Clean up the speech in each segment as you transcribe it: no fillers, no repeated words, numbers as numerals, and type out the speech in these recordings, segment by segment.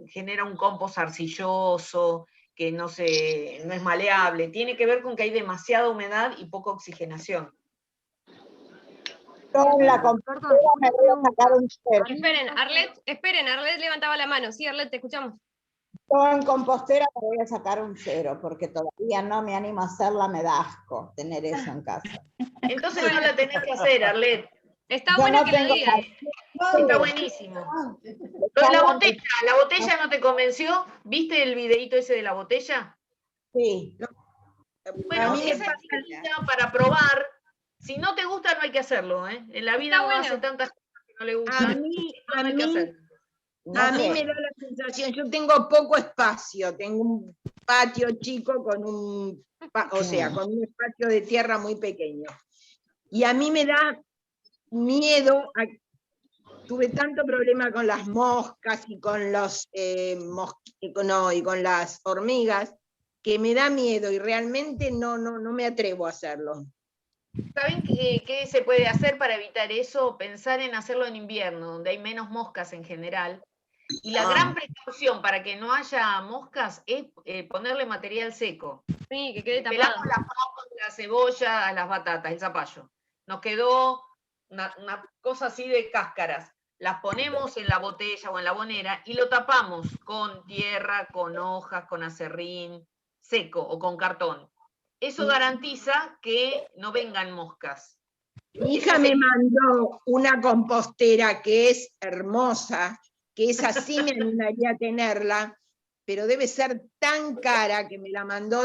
genera un compost arcilloso, que no es maleable. Tiene que ver con que hay demasiada humedad y poca oxigenación. Con la compostera me voy a sacar un 0. Esperen, Arlet levantaba la mano. Sí, Arlet, te escuchamos. Yo en compostera me voy a sacar un 0, porque todavía no me animo a hacerla, me da asco tener eso en casa. Entonces no la tenés que hacer, Arlet. Está bueno que la digas. Está buenísimo. Lo de la botella no te convenció. ¿Viste el videíto ese de la botella? Sí. Bueno, esa es linda para probar. Si no te gusta, no hay que hacerlo, ¿eh? En la vida uno hace tantas cosas que no le gustan. A mí me da la sensación, yo tengo poco espacio, tengo un patio chico con un espacio de tierra muy pequeño. Y a mí me da miedo, tuve tanto problema con las moscas y con los y con las hormigas, que me da miedo y realmente no me atrevo a hacerlo. ¿Saben qué se puede hacer para evitar eso? Pensar en hacerlo en invierno, donde hay menos moscas en general. Y la gran precaución para que no haya moscas es ponerle material seco. Sí, que quede tapado. Pelamos las papas, la cebolla, las batatas, el zapallo. Nos quedó una cosa así de cáscaras. Las ponemos en la botella o en la bonera y lo tapamos con tierra, con hojas, con acerrín seco o con cartón. Eso garantiza que no vengan moscas. Mi hija me mandó una compostera que es hermosa, que esa sí me animaría a tenerla, pero debe ser tan cara que me la mandó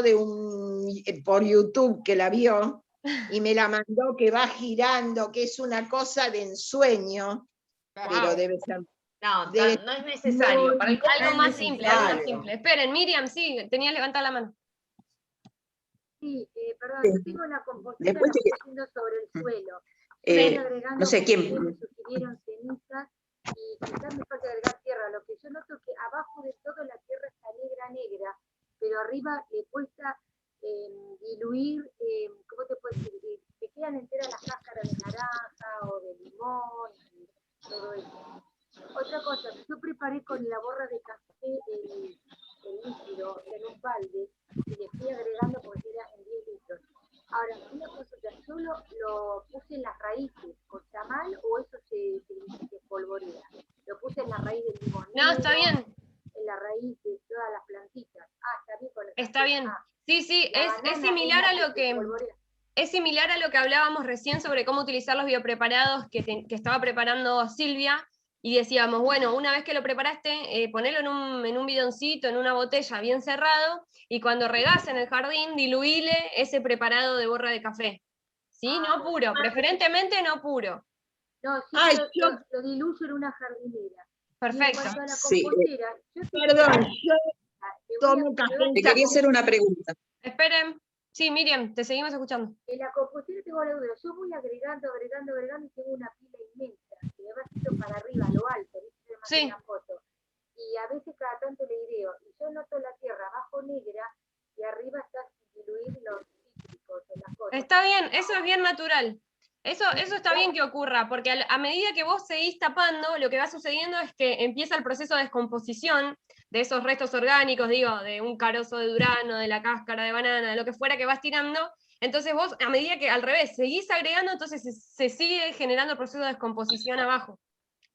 por YouTube, que la vio, y me la mandó que va girando, que es una cosa de ensueño, pero debe ser... No es necesario. Para el algo más simple, algo más simple. Esperen, Miriam, sí, tenías levantada la mano. Sí, perdón, yo tengo la compostera, la estoy haciendo sobre el suelo. No sé quién. Me sugirieron cenizas y quizás me falta agregar tierra. Lo que yo noto es que abajo de todo la tierra está negra, pero arriba le cuesta diluir, ¿cómo te puedo decir? Te quedan enteras las cáscaras de naranja o de limón y todo eso. Otra cosa, yo preparé con la borra de café el líquido en un balde y le fui agregando porque era en 10 litros. Ahora, una consulta, ¿yo lo puse en las raíces? ¿Está mal o eso se polvorea? Lo puse en la raíz del limón. No, está bien. En la raíz de todas las plantitas. Está bien con el café. Está bien. Sí, es similar a lo que... Es similar a lo que hablábamos recién sobre cómo utilizar los biopreparados que estaba preparando Silvia, y decíamos, bueno, una vez que lo preparaste, ponelo en un bidoncito, en una botella bien cerrado, y cuando regás en el jardín, diluíle ese preparado de borra de café. ¿Sí? No puro, preferentemente no puro. No, lo diluyo en una jardinera. Perfecto. Y en cuanto a la compostera, Perdón, yo tomo café. Te quería hacer una pregunta. Esperen. Sí, Miriam, te seguimos escuchando. En la compostera tengo la duda. Yo voy agregando y tengo una pila inmensa que me va haciendo para arriba, a lo alto, ¿viste? Sí. Una foto. Y a veces cada tanto le ideo. Y yo noto la tierra abajo negra y arriba está sin diluir los cítricos de las cosas. Está bien, eso es bien natural. Eso está bien que ocurra, porque a medida que vos seguís tapando, lo que va sucediendo es que empieza el proceso de descomposición de esos restos orgánicos, de un carozo de durazno, de la cáscara de banana, de lo que fuera que vas tirando. Entonces vos, a medida que al revés, seguís agregando, entonces se sigue generando el proceso de descomposición abajo.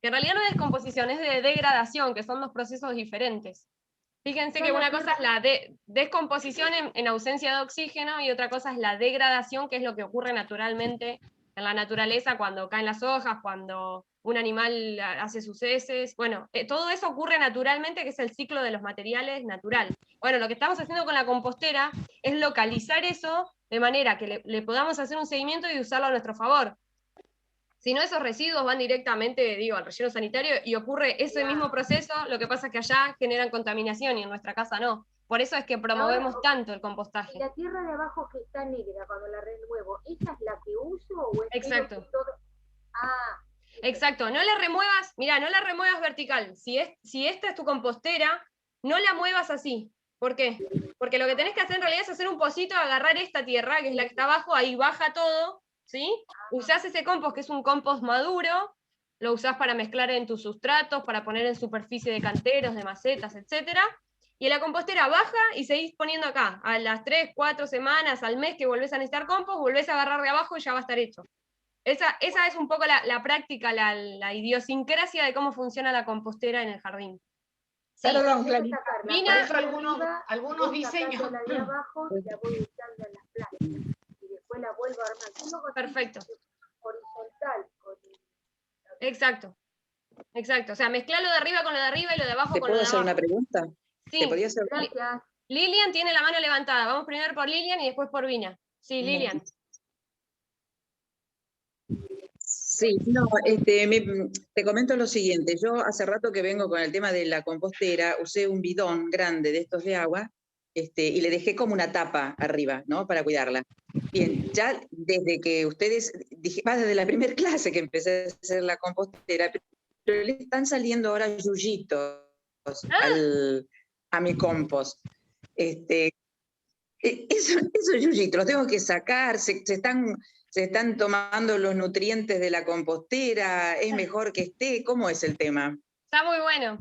Que en realidad no es descomposición, es de degradación, que son dos procesos diferentes. Fíjense que una cosa es la descomposición en ausencia de oxígeno y otra cosa es la degradación, que es lo que ocurre naturalmente en la naturaleza cuando caen las hojas, cuando un animal hace sus heces. Bueno, todo eso ocurre naturalmente, que es el ciclo de los materiales natural. Bueno, lo que estamos haciendo con la compostera es localizar eso de manera que le podamos hacer un seguimiento y usarlo a nuestro favor. Si no, esos residuos van directamente, al relleno sanitario y ocurre ese mismo proceso, lo que pasa es que allá generan contaminación y en nuestra casa no. Por eso es que promovemos tanto el compostaje. ¿Y la tierra de abajo que está negra cuando la renuevo, esa es la que uso o es exacto. todo? Exacto, no la remuevas, mirá, no la remuevas vertical. Si esta es tu compostera, no la muevas así. ¿Por qué? Porque lo que tenés que hacer en realidad es hacer un pocito, agarrar esta tierra, que es la que está abajo, ahí baja todo, ¿sí? Usás ese compost, que es un compost maduro, lo usás para mezclar en tus sustratos, para poner en superficie de canteros, de macetas, etc. Y en la compostera baja y seguís poniendo acá. A las 3, 4 semanas, al mes que volvés a necesitar compost, volvés a agarrar de abajo y ya va a estar hecho. Esa es un poco la práctica, la idiosincrasia de cómo funciona la compostera en el jardín. Sí. Perdón, Clarita. Vina, Por eso algunos diseños. La de abajo y la voy echando en las plantas. Y después la vuelvo a armar. Yo lo hago así, perfecto. horizontal. Exacto. Exacto. O sea, mezclar lo de arriba con lo de arriba y lo de abajo ¿Te con lo puedo de hacer abajo. una pregunta? Sí. ¿Te podía hacer? Gracias. Lilian tiene la mano levantada. Vamos primero por Lilian y después por Vina. Sí, Lilian. Sí, no, te comento lo siguiente. Yo hace rato que vengo con el tema de la compostera, usé un bidón grande de estos de agua, y le dejé como una tapa arriba, ¿no? Para cuidarla. Bien, ya desde que ustedes, desde la primera clase que empecé a hacer la compostera, pero le están saliendo ahora yuyitos a mi compost. Esos yuyitos los tengo que sacar, se están tomando los nutrientes de la compostera, es mejor que esté, ¿cómo es el tema? Está muy bueno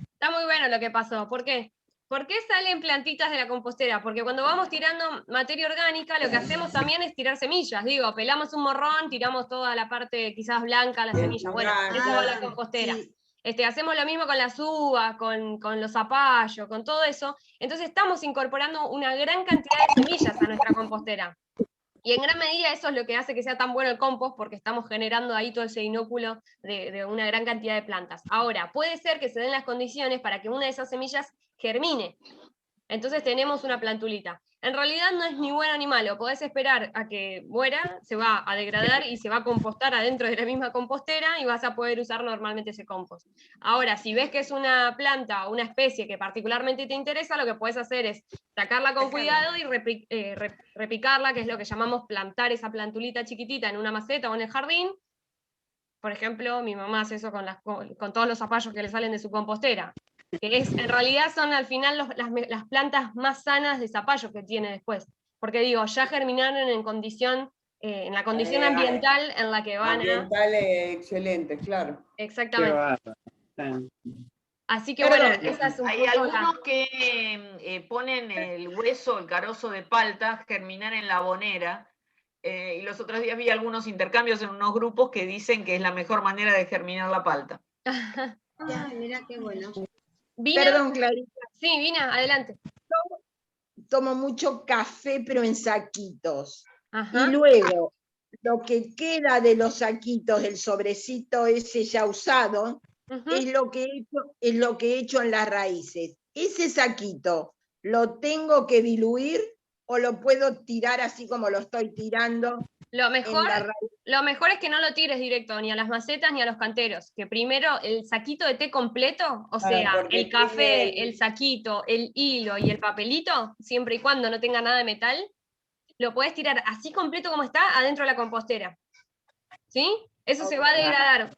lo que pasó. ¿Por qué? ¿Por qué salen plantitas de la compostera? Porque cuando vamos tirando materia orgánica, lo que hacemos también es tirar semillas. Digo, pelamos un morrón, tiramos toda la parte quizás blanca, la semilla. Bueno, eso va a la compostera. Sí. Hacemos lo mismo con las uvas, con los zapallos, con todo eso. Entonces estamos incorporando una gran cantidad de semillas a nuestra compostera. Y en gran medida eso es lo que hace que sea tan bueno el compost, porque estamos generando ahí todo ese inóculo de una gran cantidad de plantas. Ahora, puede ser que se den las condiciones para que una de esas semillas germine. Entonces tenemos una plantulita. En realidad no es ni bueno ni malo, podés esperar a que muera, se va a degradar y se va a compostar adentro de la misma compostera y vas a poder usar normalmente ese compost. Ahora, si ves que es una planta o una especie que particularmente te interesa, lo que puedes hacer es sacarla con cuidado y repicarla, que es lo que llamamos plantar esa plantulita chiquitita en una maceta o en el jardín. Por ejemplo, mi mamá hace eso con todos los zapallos que le salen de su compostera. Que en realidad son al final las plantas más sanas de zapallo que tiene después. Porque digo, ya germinaron en la condición ambiental en la que van ambiental excelente, claro. Exactamente. Así que Perdón, bueno, esa es un Hay poco algunos que ponen el hueso, el carozo de palta, germinar en la abonera. Y los otros días vi algunos intercambios en unos grupos que dicen que es la mejor manera de germinar la palta. Mira qué bueno. ¿Vina? Perdón, Clarita. Sí, Vina, adelante. Tomo mucho café, pero en saquitos. Ajá. Y luego, lo que queda de los saquitos, el sobrecito ese ya usado, es lo que he hecho en las raíces. Ese saquito, ¿lo tengo que diluir o lo puedo tirar así como lo estoy tirando? Lo mejor es que no lo tires directo ni a las macetas ni a los canteros, que primero el saquito de té completo, o sea, el café, el saquito, el hilo y el papelito, siempre y cuando no tenga nada de metal, lo puedes tirar así completo como está adentro de la compostera. ¿Sí? Eso se va a degradar,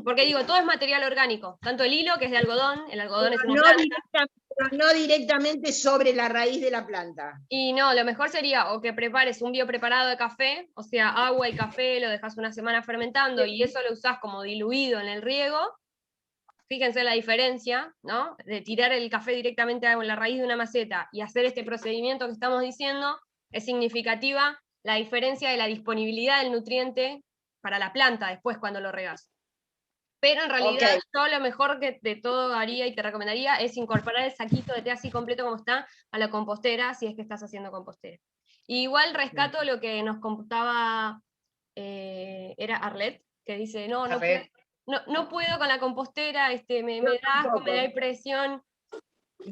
porque digo, todo es material orgánico, tanto el hilo, que es de algodón, el algodón es una planta. No directamente sobre la raíz de la planta. Y no, lo mejor sería o que prepares un biopreparado de café, o sea, agua y café, lo dejas una semana fermentando y eso lo usás como diluido en el riego. Fíjense la diferencia, ¿no? De tirar el café directamente en la raíz de una maceta y hacer este procedimiento que estamos diciendo, es significativa la diferencia de la disponibilidad del nutriente para la planta después cuando lo regás. Pero en realidad yo lo mejor que de todo haría y te recomendaría es incorporar el saquito de té así completo como está a la compostera, si es que estás haciendo compostera. Y igual rescato lo que nos contaba, era Arlet, que dice, no puedo con la compostera, me da asco, me da impresión.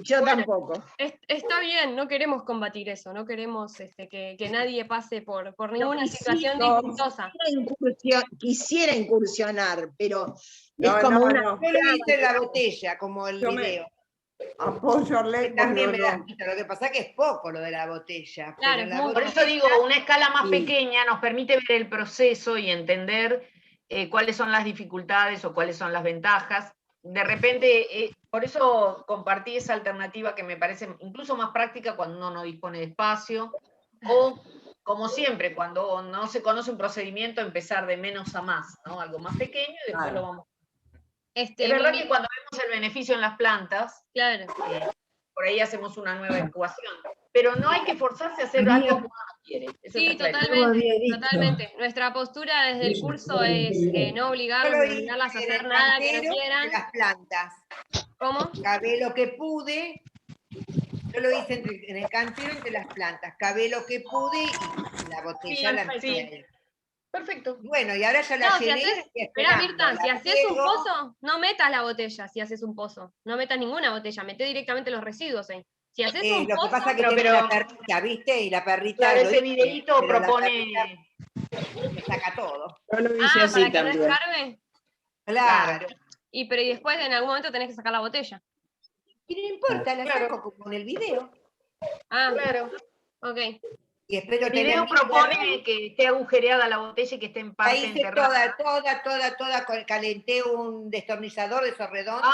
Yo tampoco. Está bien, no queremos combatir eso, no queremos que nadie pase por ninguna situación dificultosa. Quisiera incursionar, pero No, es como una... Yo lo hice en la botella, como el video. Apoyo Que también me da asquito. Lo que pasa es que es poco lo de la botella. Claro, pero la Por eso digo, una escala más pequeña nos permite ver el proceso y entender cuáles son las dificultades o cuáles son las ventajas. De repente, por eso compartí esa alternativa que me parece incluso más práctica cuando uno no dispone de espacio, o como siempre, cuando no se conoce un procedimiento, empezar de menos a más, ¿no? Algo más pequeño y después lo vamos. Es verdad que cuando vemos el beneficio en las plantas, Claro. por ahí hacemos una nueva ecuación. Pero no hay que forzarse a hacer algo que uno no quiere. Eso Sí, está claro. totalmente. Nuestra postura desde el curso es no obligarlos, no obligarlas a hacer nada que no quieran. Las plantas. ¿Cómo? Cavé lo que pude. Yo lo hice en el cantero entre las plantas. Cavé lo que pude y la botella la metí ahí. Perfecto. Bueno, y ahora ya la llené. Esperá, Mirta, si haces un pozo, no metas la botella si haces un pozo. No metas ninguna botella, meté directamente los residuos ahí. Si haces un lo pozo, que pasa es que tengo una perrita, ¿viste? Y la perrita. Claro, ese videíto propone. Me saca todo. Yo lo hice así para que también. no escarbe. Claro. Pero y después en algún momento tenés que sacar la botella. Y no importa, la saco como en el video. Ah, claro. Ok. Y espero el video propone que esté agujereada la botella y que esté en parte hice enterrada. toda, calenté un destornillador de esos redondos.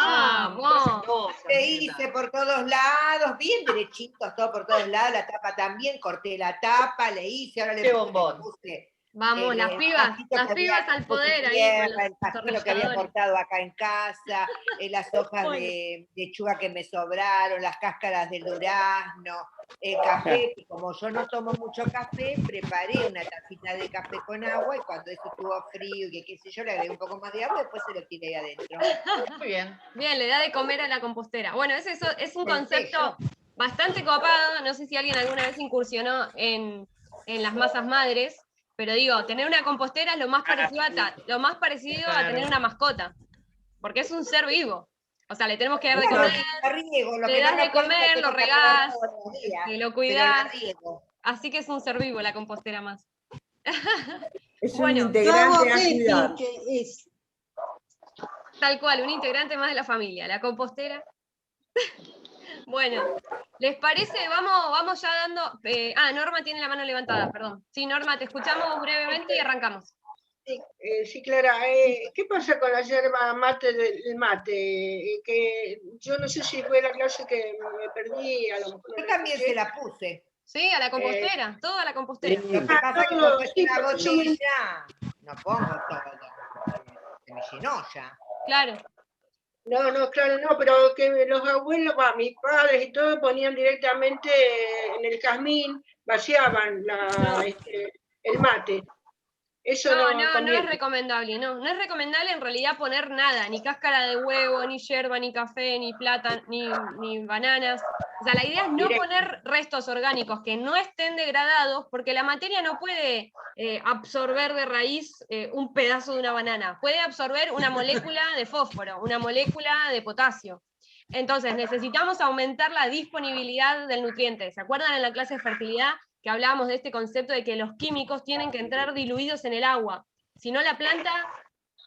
Te hice por todos lados, bien derechitos, todo por todos lados, la tapa también, corté la tapa, le hice, ahora le puse. Vamos, las pibas al poder ahí. El pastito que había cortado acá en casa, las hojas de lechuga que me sobraron, las cáscaras del durazno, el café, que como yo no tomo mucho café, preparé una tacita de café con agua y cuando eso estuvo frío y que qué sé yo, le agregué un poco más de agua y después se lo tiré adentro. Muy bien. Bien, le da de comer a la compostera. Bueno, eso es un concepto bastante copado. No sé si alguien alguna vez incursionó en las masas madres. Pero digo, tener una compostera es lo más parecido a tener una mascota, porque es un ser vivo. O sea, le tenemos que dar de comer, le das de comer, lo regás, lo cuidás. Así que es un ser vivo la compostera más. Es un integrante a cuidar. Tal cual, un integrante más de la familia, la compostera. Bueno, ¿les parece? Vamos ya dando... Norma tiene la mano levantada, perdón. Sí, Norma, te escuchamos brevemente y arrancamos. Sí, Clara, ¿qué pasa con la yerba mate del mate? Que yo no sé si fue la clase que me perdí, a lo mejor. Yo también se la puse. Sí, a la compostera, todo a la compostera. Lo que pasa es que como es una botella, no pongo todo, se me llenó ya. Claro. No, claro, no, pero que los abuelos, mis padres y todo ponían directamente en el jazmín, vaciaban el mate. Eso no es recomendable, no es recomendable en realidad poner nada, ni cáscara de huevo, ni yerba, ni café, ni plátano, ni bananas. O sea, la idea es no poner restos orgánicos que no estén degradados, porque la materia no puede absorber de raíz un pedazo de una banana, puede absorber una molécula de fósforo, una molécula de potasio. Entonces necesitamos aumentar la disponibilidad del nutriente. ¿Se acuerdan en la clase de fertilidad que hablábamos de este concepto de que los químicos tienen que entrar diluidos en el agua? Si no, la planta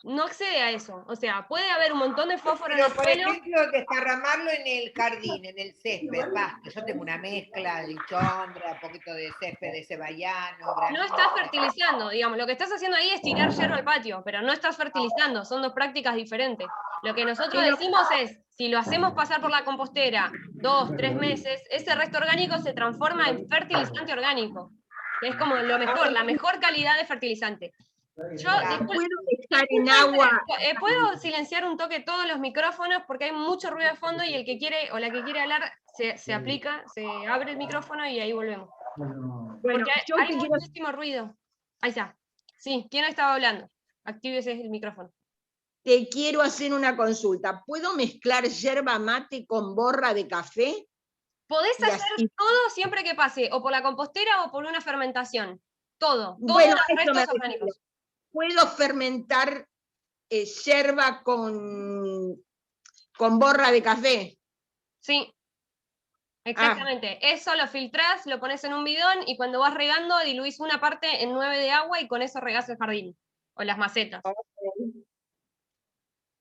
no accede a eso. O sea, puede haber un montón de fósforo en el por suelo. ejemplo, desparramarlo en el jardín, en el césped, pasto. Yo tengo una mezcla de lichondra, un poquito de césped de ceballano. No estás fertilizando, digamos. Lo que estás haciendo ahí es tirar hierro al patio, pero no estás fertilizando. Son dos prácticas diferentes. Lo que nosotros decimos es, si lo hacemos pasar por la compostera 2, 3 meses, ese resto orgánico se transforma en fertilizante orgánico, que es como lo mejor, la mejor calidad de fertilizante. Yo puedo estar en agua. ¿Puedo silenciar un toque todos los micrófonos? Porque hay mucho ruido de fondo y el que quiere o la que quiere hablar se aplica, se abre el micrófono y ahí volvemos. Porque hay muchísimo ruido. Ahí está. Sí, ¿quién estaba hablando? Actívese el micrófono. Te quiero hacer una consulta. ¿Puedo mezclar yerba mate con borra de café? Podés hacer todo siempre que pase, o por la compostera o por una fermentación. Todo Bueno, restos orgánicos. ¿Puedo fermentar yerba con borra de café? Sí, exactamente. Eso lo filtrás, lo pones en un bidón y cuando vas regando diluís una parte en 9 de agua y con eso regás el jardín o las macetas.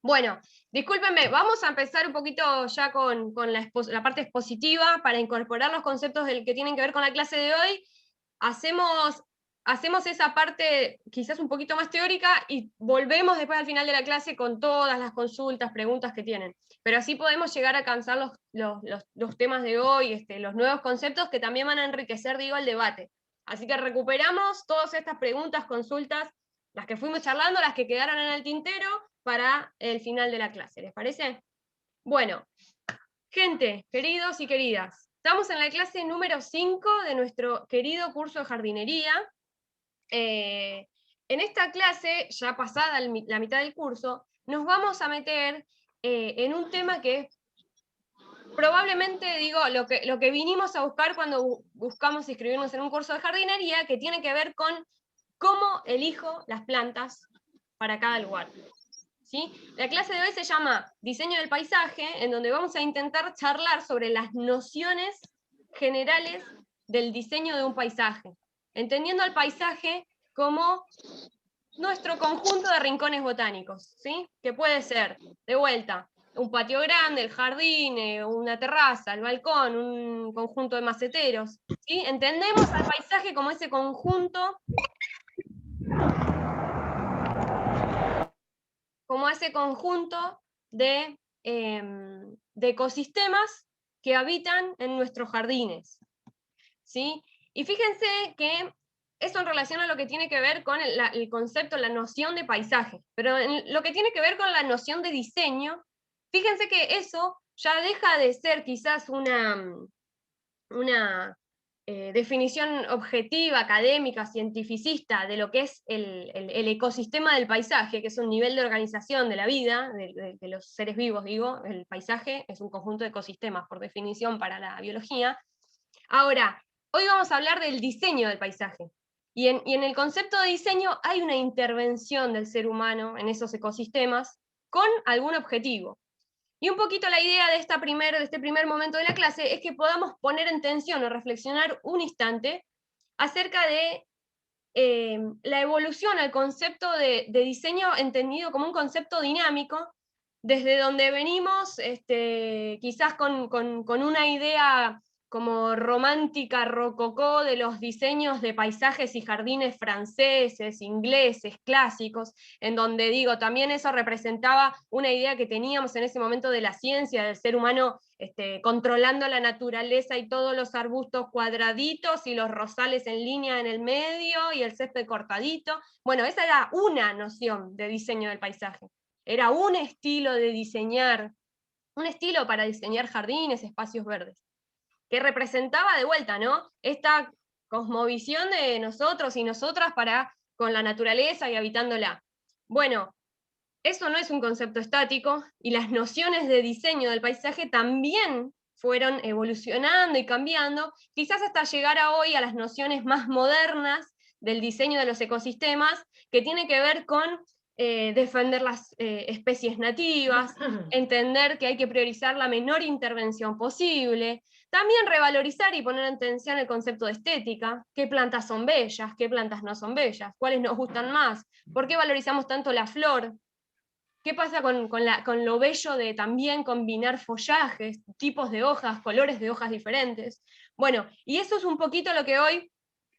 Bueno, discúlpenme, vamos a empezar un poquito ya con la parte expositiva para incorporar los conceptos que tienen que ver con la clase de hoy. Hacemos esa parte quizás un poquito más teórica y volvemos después al final de la clase con todas las consultas, preguntas que tienen. Pero así podemos llegar a alcanzar los temas de hoy, los nuevos conceptos que también van a enriquecer, el debate. Así que recuperamos todas estas preguntas, consultas Las que fuimos charlando, las que quedaron en el tintero para el final de la clase, ¿les parece? Bueno, gente, queridos y queridas, estamos en la clase número 5 de nuestro querido curso de jardinería. En esta clase, ya pasada la mitad del curso, nos vamos a meter en un tema que es probablemente, digo, lo que vinimos a buscar cuando buscamos inscribirnos en un curso de jardinería, que tiene que ver con cómo elijo las plantas para cada lugar. ¿Sí? La clase de hoy se llama Diseño del Paisaje, en donde vamos a intentar charlar sobre las nociones generales del diseño de un paisaje, entendiendo al paisaje como nuestro conjunto de rincones botánicos, ¿sí? Que puede ser, de vuelta, un patio grande, el jardín, una terraza, el balcón, un conjunto de maceteros, ¿sí? Entendemos al paisaje como ese conjunto de ecosistemas que habitan en nuestros jardines, ¿sí? Y fíjense que eso en relación a lo que tiene que ver con el concepto, la noción de paisaje, pero en lo que tiene que ver con la noción de diseño, fíjense que eso ya deja de ser quizás una definición objetiva, académica, cientificista de lo que es el ecosistema del paisaje, que es un nivel de organización de la vida, de los seres vivos, digo. El paisaje es un conjunto de ecosistemas, por definición, para la biología. Ahora, hoy vamos a hablar del diseño del paisaje. Y en el concepto de diseño hay una intervención del ser humano en esos ecosistemas con algún objetivo. Y un poquito la idea de este primer momento de la clase es que podamos poner en tensión o reflexionar un instante acerca de la evolución al concepto de diseño entendido como un concepto dinámico, desde donde venimos quizás con una idea como romántica, rococó, de los diseños de paisajes y jardines franceses, ingleses, clásicos, en donde, digo, también eso representaba una idea que teníamos en ese momento de la ciencia, del ser humano controlando la naturaleza y todos los arbustos cuadraditos y los rosales en línea en el medio y el césped cortadito. Bueno, esa era una noción de diseño del paisaje. Era un estilo de diseñar, un estilo para diseñar jardines, espacios verdes, que representaba de vuelta, ¿no? Esta cosmovisión de nosotros y nosotras con la naturaleza y habitándola. Bueno, eso no es un concepto estático, y las nociones de diseño del paisaje también fueron evolucionando y cambiando, quizás hasta llegar a hoy a las nociones más modernas del diseño de los ecosistemas, que tiene que ver con defender las especies nativas, entender que hay que priorizar la menor intervención posible, también revalorizar y poner en tensión el concepto de estética, qué plantas son bellas, qué plantas no son bellas, cuáles nos gustan más, por qué valorizamos tanto la flor, qué pasa con lo bello de también combinar follajes, tipos de hojas, colores de hojas diferentes. Bueno, y eso es un poquito lo que hoy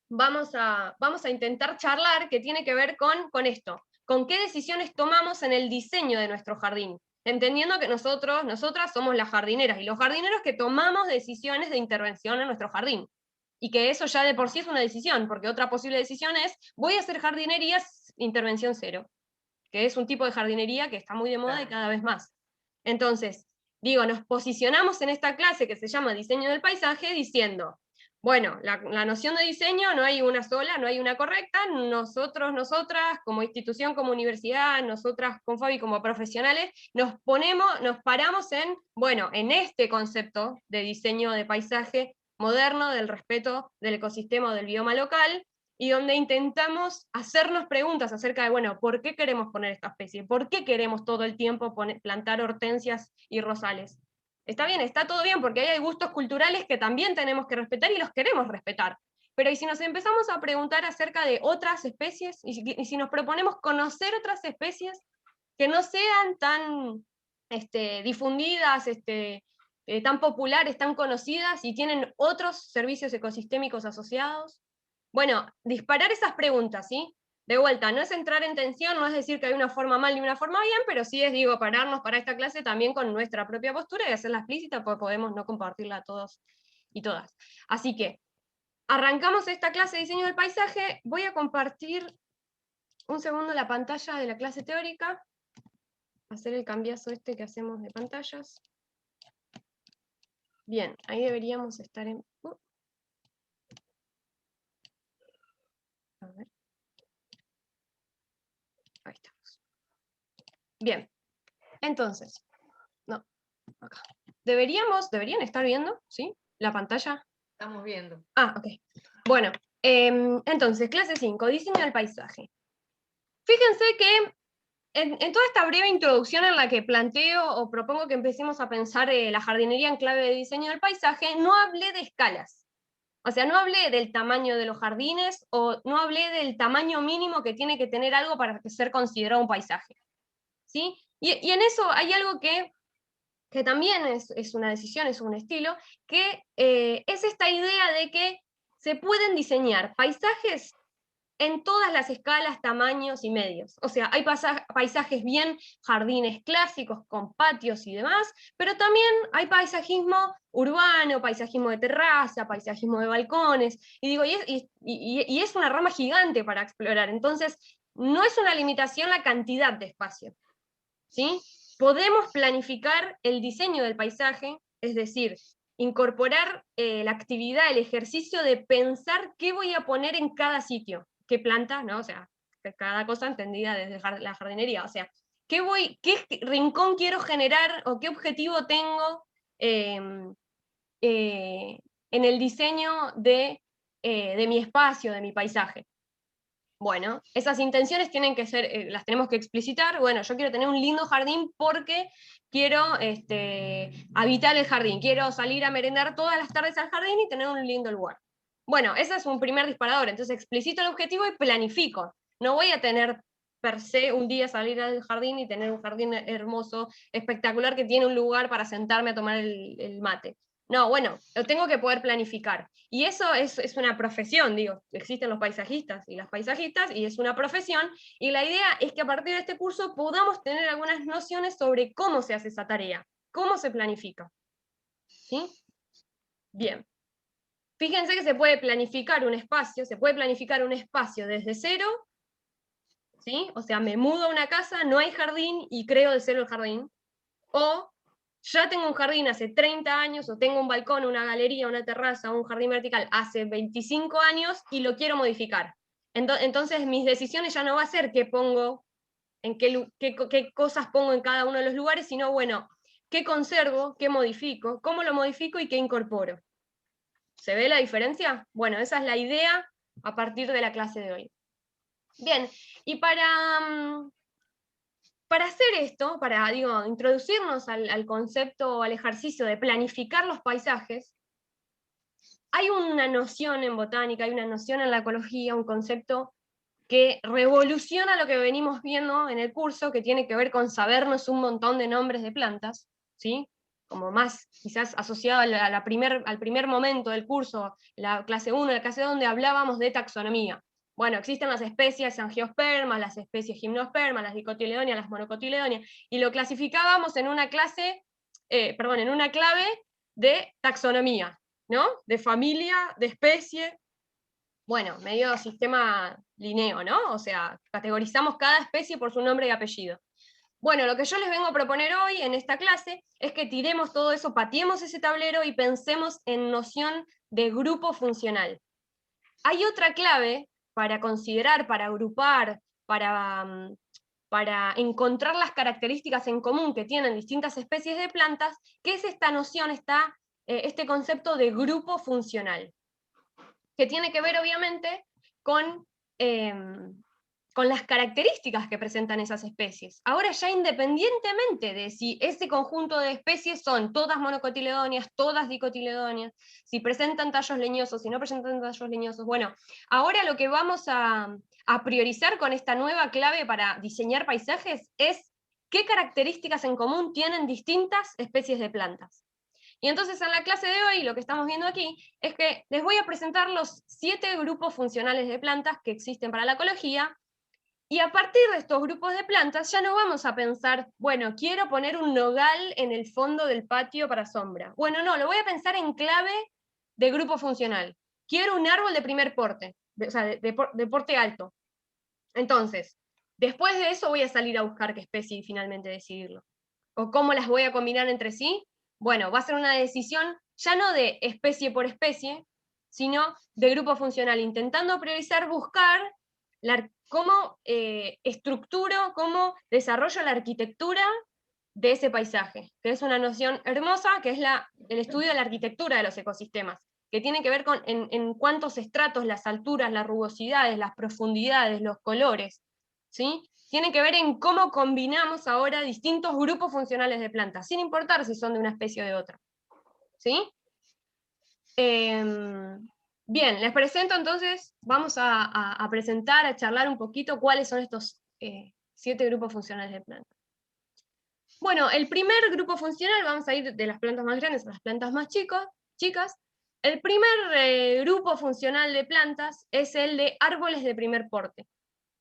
vamos a intentar charlar, que tiene que ver con esto, con qué decisiones tomamos en el diseño de nuestro jardín, entendiendo que nosotras somos las jardineras, y los jardineros que tomamos decisiones de intervención en nuestro jardín, y que eso ya de por sí es una decisión, porque otra posible decisión es, voy a hacer jardinerías, intervención cero, que es un tipo de jardinería que está muy de moda y cada vez más. Entonces, digo, nos posicionamos en esta clase que se llama Diseño del Paisaje diciendo, bueno, la noción de diseño no hay una sola, no hay una correcta, nosotros, nosotras, como institución, como universidad, nosotras con Fabi como profesionales, nos paramos en este concepto de diseño de paisaje moderno, del respeto del ecosistema o del bioma local, y donde intentamos hacernos preguntas acerca de, bueno, ¿por qué queremos poner esta especie? ¿Por qué queremos todo el tiempo plantar hortensias y rosales? Está bien, está todo bien, porque hay gustos culturales que también tenemos que respetar y los queremos respetar. Pero ¿y si nos empezamos a preguntar acerca de otras especies? ¿Y si nos proponemos conocer otras especies que no sean tan difundidas, tan populares, tan conocidas, y tienen otros servicios ecosistémicos asociados? Bueno, disparar esas preguntas, ¿sí? De vuelta, no es entrar en tensión, no es decir que hay una forma mal y una forma bien, pero sí es, digo, pararnos para esta clase también con nuestra propia postura y hacerla explícita, porque podemos no compartirla todos y todas. Así que, arrancamos esta clase de diseño del paisaje. Voy a compartir un segundo la pantalla de la clase teórica, hacer el cambiazo este que hacemos de pantallas. Bien, ahí deberíamos estar en... A ver. Ahí estamos. Bien, entonces, no, acá. ¿Deberían estar viendo, ¿sí? La pantalla. Estamos viendo. Ah, ok. Bueno, entonces, clase 5, diseño del paisaje. Fíjense que en toda esta breve introducción en la que planteo o propongo que empecemos a pensar la jardinería en clave de diseño del paisaje, no hablé de escalas. O sea, no hablé del tamaño de los jardines o no hablé del tamaño mínimo que tiene que tener algo para ser considerado un paisaje. ¿Sí? Y en eso hay algo que también es una decisión, es un estilo, que es esta idea de que se pueden diseñar paisajes en todas las escalas, tamaños y medios. O sea, hay paisajes bien jardines clásicos con patios y demás, pero también hay paisajismo urbano, paisajismo de terraza, paisajismo de balcones, y digo, y es una rama gigante para explorar. Entonces, no es una limitación la cantidad de espacio, ¿sí? Podemos planificar el diseño del paisaje, es decir, incorporar la actividad, el ejercicio de pensar qué voy a poner en cada sitio, qué planta, ¿no? O sea, cada cosa entendida desde la jardinería, o sea, qué rincón quiero generar o qué objetivo tengo en el diseño de mi espacio, de mi paisaje. Bueno, esas intenciones tienen que ser, las tenemos que explicitar. Bueno, yo quiero tener un lindo jardín porque quiero habitar el jardín, quiero salir a merendar todas las tardes al jardín y tener un lindo lugar. Bueno, ese es un primer disparador, entonces explicito el objetivo y planifico. No voy a tener per se un día salir al jardín y tener un jardín hermoso, espectacular, que tiene un lugar para sentarme a tomar el mate. No, bueno, lo tengo que poder planificar. Y eso es una profesión, digo, existen los paisajistas y las paisajistas, y es una profesión, y la idea es que a partir de este curso podamos tener algunas nociones sobre cómo se hace esa tarea, cómo se planifica. ¿Sí? Bien. Fíjense que se puede planificar un espacio desde cero, ¿sí? O sea, me mudo a una casa, no hay jardín, y creo de cero el jardín, o ya tengo un jardín hace 30 años, o tengo un balcón, una galería, una terraza, un jardín vertical hace 25 años y lo quiero modificar. Entonces mis decisiones ya no va a ser qué pongo, qué cosas pongo en cada uno de los lugares, sino, bueno, qué conservo, qué modifico, cómo lo modifico y qué incorporo. ¿Se ve la diferencia? Bueno, esa es la idea a partir de la clase de hoy. Bien, y para hacer esto, para introducirnos al concepto, al ejercicio de planificar los paisajes, hay una noción en botánica, hay una noción en la ecología, un concepto que revoluciona lo que venimos viendo en el curso, que tiene que ver con sabernos un montón de nombres de plantas, ¿sí? Como más quizás asociado al primer momento del curso, la clase 1, la clase 2, donde hablábamos de taxonomía. Bueno, existen las especies angiospermas, las especies gimnospermas, las dicotiledonias, las monocotiledonias, y lo clasificábamos en una en una clave de taxonomía, ¿no? De familia, de especie, bueno, medio sistema Linneo, ¿no? O sea, categorizamos cada especie por su nombre y apellido. Bueno, lo que yo les vengo a proponer hoy en esta clase es que tiremos todo eso, pateemos ese tablero y pensemos en noción de grupo funcional. Hay otra clave para considerar, para agrupar, para encontrar las características en común que tienen distintas especies de plantas, que es esta noción, este concepto de grupo funcional, que tiene que ver obviamente con las características que presentan esas especies. Ahora ya independientemente de si ese conjunto de especies son todas monocotiledonias, todas dicotiledonias, si presentan tallos leñosos, si no presentan tallos leñosos, bueno, ahora lo que vamos a priorizar con esta nueva clave para diseñar paisajes es qué características en común tienen distintas especies de plantas. Y entonces en la clase de hoy lo que estamos viendo aquí es que les voy a presentar los 7 grupos funcionales de plantas que existen para la ecología, y a partir de estos grupos de plantas ya no vamos a pensar, bueno, quiero poner un nogal en el fondo del patio para sombra. Bueno, no, lo voy a pensar en clave de grupo funcional. Quiero un árbol de primer porte, o sea, de porte alto. Entonces, después de eso voy a salir a buscar qué especie y finalmente decidirlo. ¿O cómo las voy a combinar entre sí? Bueno, va a ser una decisión ya no de especie por especie, sino de grupo funcional, intentando priorizar, buscar cómo estructuro, cómo desarrollo la arquitectura de ese paisaje, que es una noción hermosa, que es el estudio de la arquitectura de los ecosistemas, que tiene que ver con en cuántos estratos, las alturas, las rugosidades, las profundidades, los colores, ¿sí? Tiene que ver en cómo combinamos ahora distintos grupos funcionales de plantas, sin importar si son de una especie o de otra, ¿sí? Bien, les presento entonces, vamos a presentar, a charlar un poquito cuáles son estos 7 grupos funcionales de plantas. Bueno, el primer grupo funcional, vamos a ir de las plantas más grandes a las plantas más chicas. El primer grupo funcional de plantas es el de árboles de primer porte,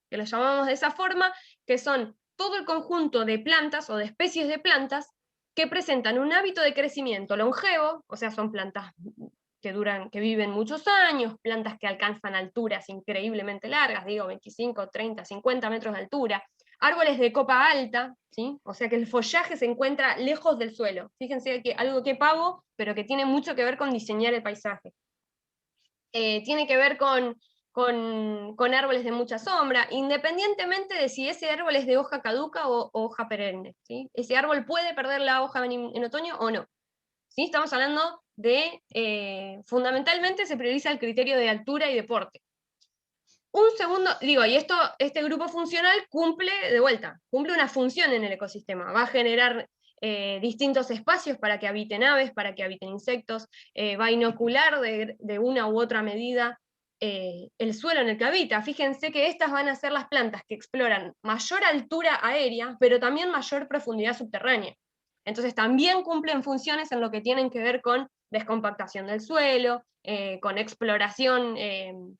que lo llamamos de esa forma, que son todo el conjunto de plantas o de especies de plantas que presentan un hábito de crecimiento longevo, o sea, son plantas que viven muchos años, plantas que alcanzan alturas increíblemente largas, digo 25, 30, 50 metros de altura, árboles de copa alta, ¿sí? O sea que el follaje se encuentra lejos del suelo. Fíjense que algo que pavo, pero que tiene mucho que ver con diseñar el paisaje. Tiene que ver con árboles de mucha sombra, independientemente de si ese árbol es de hoja caduca o hoja perenne, ¿sí? Ese árbol puede perder la hoja en otoño o no. ¿Sí? Estamos hablando de, fundamentalmente se prioriza el criterio de altura y de porte. Un segundo, digo, y este grupo funcional cumple una función en el ecosistema, va a generar distintos espacios para que habiten aves, para que habiten insectos, va a inocular de una u otra medida el suelo en el que habita. Fíjense que estas van a ser las plantas que exploran mayor altura aérea, pero también mayor profundidad subterránea. Entonces también cumplen funciones en lo que tienen que ver con descompactación del suelo, con exploración en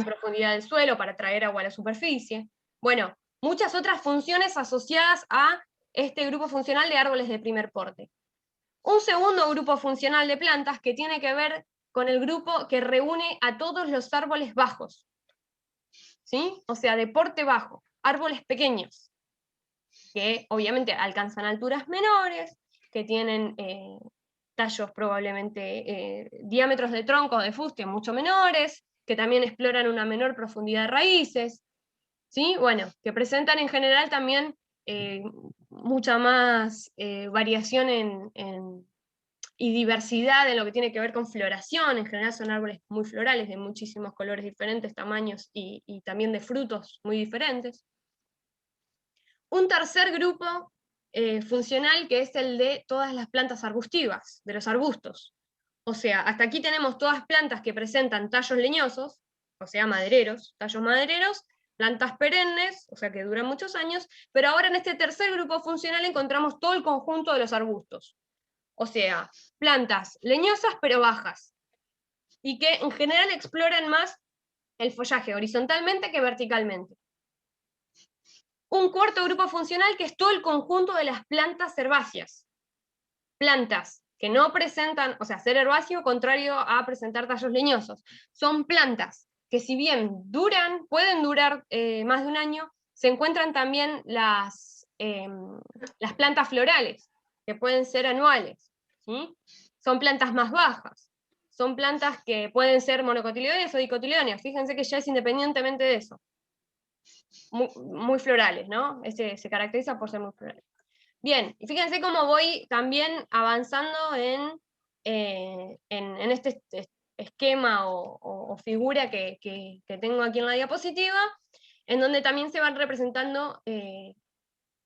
profundidad del suelo para traer agua a la superficie. Bueno, muchas otras funciones asociadas a este grupo funcional de árboles de primer porte. Un segundo grupo funcional de plantas que tiene que ver con el grupo que reúne a todos los árboles bajos, ¿sí? O sea, de porte bajo, árboles pequeños, que obviamente alcanzan alturas menores, que tienen tallos probablemente, diámetros de tronco de fuste mucho menores, que también exploran una menor profundidad de raíces, ¿sí? Bueno, que presentan en general también mucha más variación y diversidad en lo que tiene que ver con floración. En general son árboles muy florales, de muchísimos colores diferentes, tamaños y también de frutos muy diferentes. Un tercer grupo funcional que es el de todas las plantas arbustivas, de los arbustos. O sea, hasta aquí tenemos todas plantas que presentan tallos leñosos, o sea, madereros, tallos madereros, plantas perennes, o sea, que duran muchos años, pero ahora en este tercer grupo funcional encontramos todo el conjunto de los arbustos. O sea, plantas leñosas pero bajas, y que en general exploran más el follaje horizontalmente que verticalmente. Un cuarto grupo funcional que es todo el conjunto de las plantas herbáceas. Plantas que no presentan, o sea, ser herbáceo contrario a presentar tallos leñosos. Son plantas que si bien pueden durar más de un año, se encuentran también las plantas florales, que pueden ser anuales, ¿sí? Son plantas más bajas, son plantas que pueden ser monocotiledóneas o dicotiledóneas, fíjense que ya es independientemente de eso. Muy florales, ¿no? Se caracteriza por ser muy florales. Bien, y fíjense cómo voy también avanzando en este esquema o figura que tengo aquí en la diapositiva, en donde también se van representando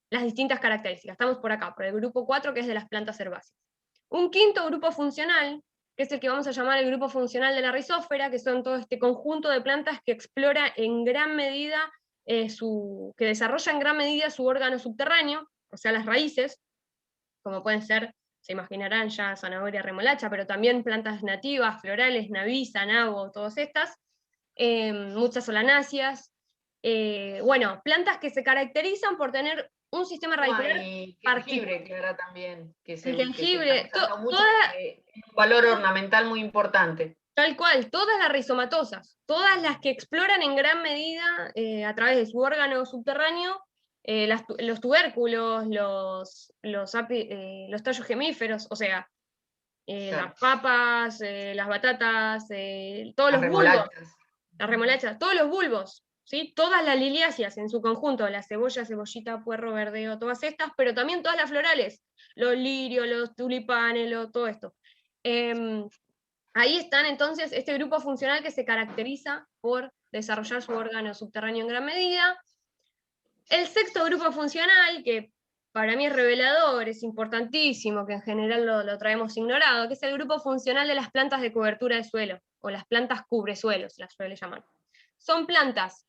las distintas características. Estamos por acá, por el grupo 4, que es de las plantas herbáceas. Un quinto grupo funcional, que es el que vamos a llamar el grupo funcional de la rizósfera, que son todo este conjunto de plantas que explora en gran medida, que desarrolla en gran medida su órgano subterráneo, o sea, las raíces, como pueden ser, se imaginarán ya zanahoria, remolacha, pero también plantas nativas, florales, navisa, nabo, todas estas, muchas solanáceas, bueno, plantas que se caracterizan por tener un sistema radicular jengibre, Clara, también, que el jengibre, un valor ornamental muy importante. Tal cual, todas las rizomatosas, todas las que exploran en gran medida a través de su órgano subterráneo los tubérculos, los tallos gemíferos, o sea, Claro. las papas, las batatas, todos Las los bulbos, remolachas. las remolachas, todos los bulbos, ¿sí? Todas las liliáceas en su conjunto, la cebolla, cebollita, puerro, verdeo, todas estas, pero también todas las florales, los lirios, los tulipanes, todo esto. Ahí están entonces este grupo funcional que se caracteriza por desarrollar su órgano subterráneo en gran medida. El sexto grupo funcional, que para mí es revelador, es importantísimo, que en general lo traemos ignorado, que es el grupo funcional de las plantas de cobertura de suelo, o las plantas cubresuelos, las suele llamar. Son plantas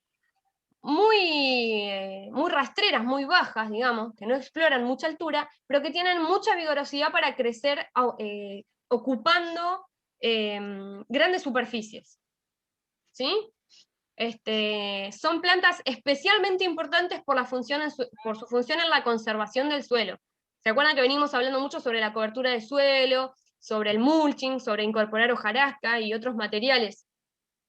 muy rastreras, muy bajas, digamos, que no exploran mucha altura, pero que tienen mucha vigorosidad para crecer ocupando grandes superficies. ¿Sí? Son plantas especialmente importantes por su función en la conservación del suelo. ¿Se acuerdan que venimos hablando mucho sobre la cobertura del suelo, sobre el mulching, sobre incorporar hojarasca y otros materiales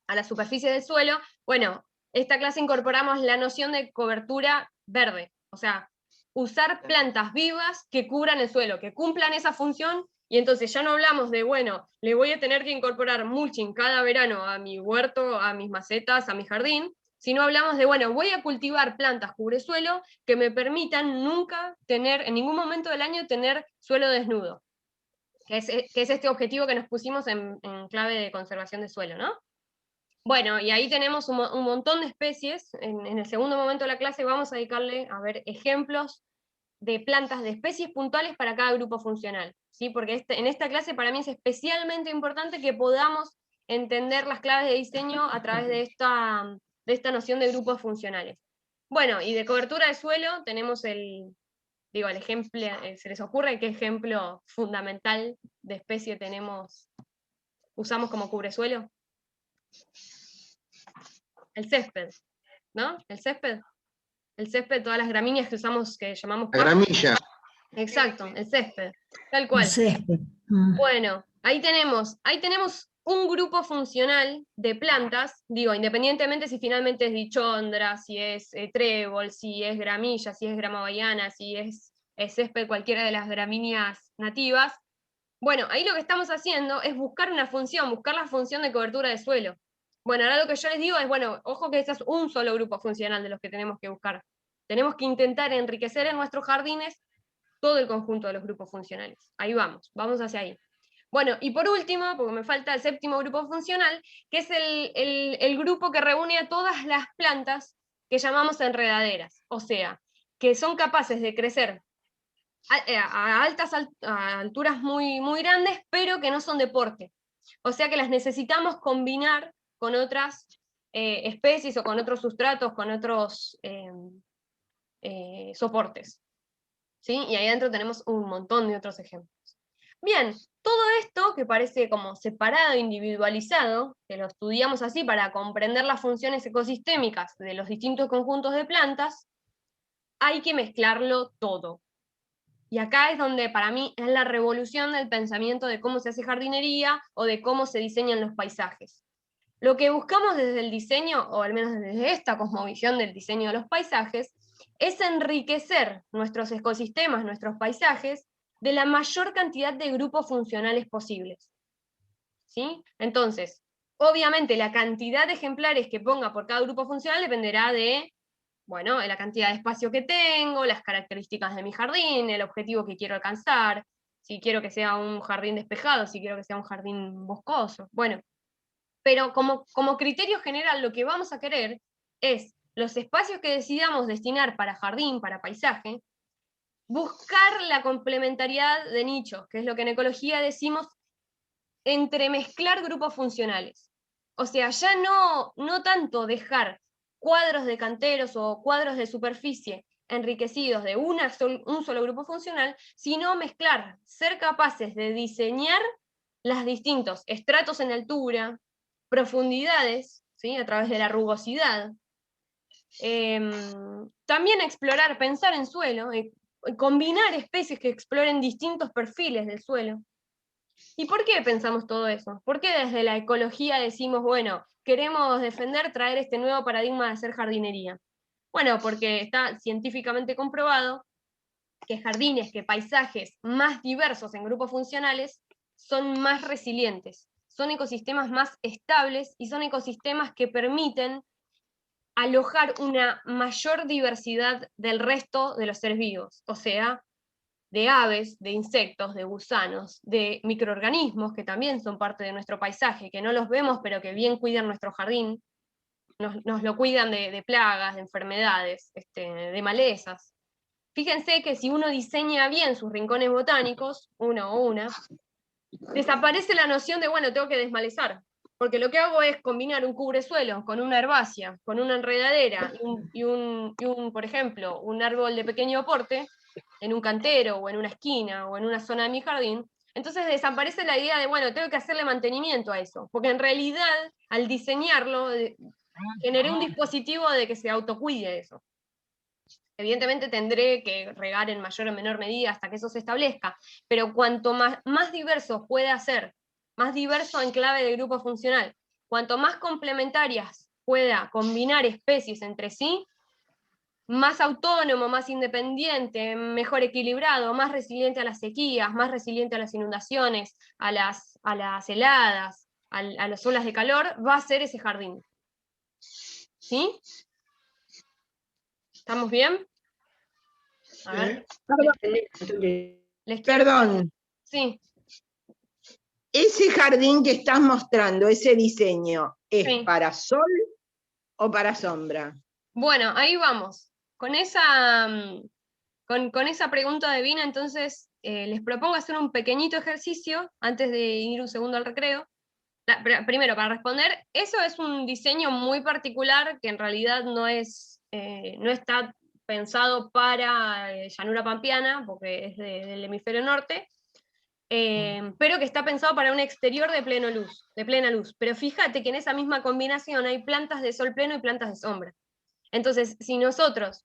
a la superficie del suelo? Bueno, esta clase incorporamos la noción de cobertura verde, o sea, usar plantas vivas que cubran el suelo, que cumplan esa función, y entonces ya no hablamos de, bueno, le voy a tener que incorporar mulching cada verano a mi huerto, a mis macetas, a mi jardín, sino hablamos de, bueno, voy a cultivar plantas cubresuelo que me permitan nunca tener, en ningún momento del año, tener suelo desnudo, que es este objetivo que nos pusimos en clave de conservación de suelo, ¿no? Bueno, y ahí tenemos un montón de especies. En el segundo momento de la clase vamos a dedicarle a ver ejemplos de plantas, de especies puntuales para cada grupo funcional, ¿sí? Porque en esta clase para mí es especialmente importante que podamos entender las claves de diseño a través de esta noción de grupos funcionales. Bueno, y de cobertura de suelo tenemos el ejemplo, ¿se les ocurre qué ejemplo fundamental de especie usamos como cubresuelo? El césped, ¿no? El césped, todas las gramíneas que usamos, que llamamos La gramilla. Exacto, el césped, tal cual. El césped. Bueno, ahí tenemos un grupo funcional de plantas, digo, independientemente si finalmente es dichondra, si es trébol, si es gramilla, si es grama bahiana, si es césped, cualquiera de las gramíneas nativas. Bueno, ahí lo que estamos haciendo es buscar una función, buscar la función de cobertura de suelo. Bueno, ahora lo que yo les digo es, bueno, ojo que ese es un solo grupo funcional de los que tenemos que buscar. Tenemos que intentar enriquecer en nuestros jardines todo el conjunto de los grupos funcionales. Ahí vamos hacia ahí. Bueno, y por último, porque me falta el séptimo grupo funcional, que es el grupo que reúne a todas las plantas que llamamos enredaderas, o sea, que son capaces de crecer a alturas muy, muy grandes, pero que no son de porte. O sea que las necesitamos combinar con otras especies o con otros sustratos, con otros soportes. ¿Sí? Y ahí adentro tenemos un montón de otros ejemplos. Bien, todo esto que parece como separado, individualizado, que lo estudiamos así para comprender las funciones ecosistémicas de los distintos conjuntos de plantas, hay que mezclarlo todo. Y acá es donde para mí es la revolución del pensamiento de cómo se hace jardinería o de cómo se diseñan los paisajes. Lo que buscamos desde el diseño, o al menos desde esta cosmovisión del diseño de los paisajes, es enriquecer nuestros ecosistemas, nuestros paisajes, de la mayor cantidad de grupos funcionales posibles. ¿Sí? Entonces, obviamente la cantidad de ejemplares que ponga por cada grupo funcional dependerá de, bueno, la cantidad de espacio que tengo, las características de mi jardín, el objetivo que quiero alcanzar, si quiero que sea un jardín despejado, si quiero que sea un jardín boscoso. Bueno, pero como criterio general lo que vamos a querer es los espacios que decidamos destinar para jardín, para paisaje, buscar la complementariedad de nichos, que es lo que en ecología decimos entremezclar grupos funcionales. O sea, ya no tanto dejar cuadros de canteros o cuadros de superficie enriquecidos de un solo grupo funcional, sino mezclar, ser capaces de diseñar los distintos estratos en altura, profundidades, ¿sí? A través de la rugosidad. También explorar, pensar en suelo, combinar especies que exploren distintos perfiles del suelo. ¿Y por qué pensamos todo eso? ¿Por qué desde la ecología decimos, bueno, queremos defender, traer este nuevo paradigma de hacer jardinería? Bueno, porque está científicamente comprobado que jardines, que paisajes más diversos en grupos funcionales son más resilientes, son ecosistemas más estables y son ecosistemas que permiten alojar una mayor diversidad del resto de los seres vivos, o sea, de aves, de insectos, de gusanos, de microorganismos que también son parte de nuestro paisaje, que no los vemos pero que bien cuidan nuestro jardín, nos lo cuidan de plagas, de enfermedades, de malezas. Fíjense que si uno diseña bien sus rincones botánicos, uno o una, desaparece la noción de, bueno, tengo que desmalezar, porque lo que hago es combinar un cubresuelo con una herbácea, con una enredadera por ejemplo, un árbol de pequeño porte, en un cantero, o en una esquina, o en una zona de mi jardín. Entonces desaparece la idea de, bueno, tengo que hacerle mantenimiento a eso, porque en realidad, al diseñarlo, generé un dispositivo de que se autocuide eso. Evidentemente tendré que regar en mayor o menor medida hasta que eso se establezca, pero cuanto más diverso pueda ser, más diverso en clave de grupo funcional, cuanto más complementarias pueda combinar especies entre sí, más autónomo, más independiente, mejor equilibrado, más resiliente a las sequías, más resiliente a las inundaciones, a las heladas, a las olas de calor, va a ser ese jardín. ¿Sí? ¿Estamos bien? A ver. Perdón. Sí. Ese jardín que estás mostrando, ese diseño, ¿es Sí. para sol o para sombra? Bueno, ahí vamos. Con esa pregunta divina, entonces, les propongo hacer un pequeñito ejercicio antes de ir un segundo al recreo. Primero, para responder, eso es un diseño muy particular que en realidad no está pensado para llanura pampeana, porque es del hemisferio norte, pero que está pensado para un exterior de plena luz. Pero fíjate que en esa misma combinación hay plantas de sol pleno y plantas de sombra. Entonces, si nosotros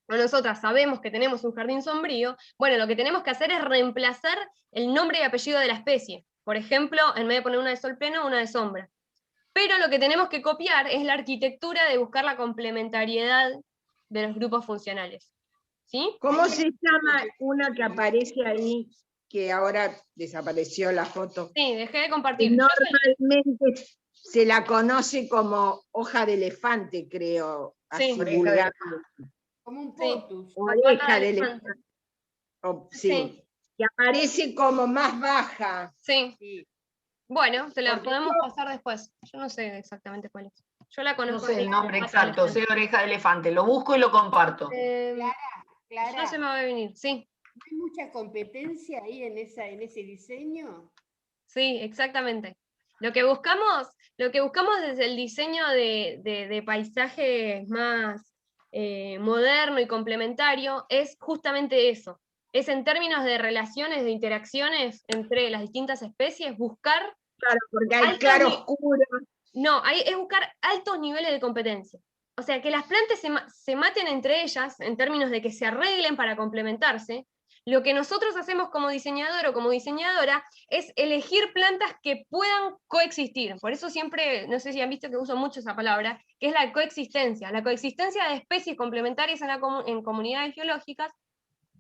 o nosotras sabemos que tenemos un jardín sombrío, bueno, lo que tenemos que hacer es reemplazar el nombre y apellido de la especie. Por ejemplo, en vez de poner una de sol pleno, una de sombra. Pero lo que tenemos que copiar es la arquitectura de buscar la complementariedad de los grupos funcionales. ¿Sí? ¿Cómo se llama una que aparece ahí, que ahora desapareció la foto? Sí, dejé de compartir. Normalmente se la conoce como hoja de elefante, creo. Así Sí. vulgar. Como un Sí. potus. Oreja de elefante. Sí. Sí. Que aparece como más baja. Sí. Bueno, te la Porque podemos pasar después. Yo no sé exactamente cuál es. Yo la No conozco. sé el nombre exacto, sé oreja de elefante. Lo busco y lo comparto. Clara, No se me va a venir, sí. ¿hay mucha competencia ahí en ese diseño? Sí, exactamente. Lo que buscamos desde el diseño de paisajes más moderno y complementario es justamente eso. Es en términos de relaciones, de interacciones entre las distintas especies, buscar... Claro, porque hay claroscuro. No, es buscar altos niveles de competencia. O sea, que las plantas se maten entre ellas, en términos de que se arreglen para complementarse. Lo que nosotros hacemos como diseñador o como diseñadora es elegir plantas que puedan coexistir. Por eso siempre, no sé si han visto que uso mucho esa palabra, que es la coexistencia. La coexistencia de especies complementarias en comunidades biológicas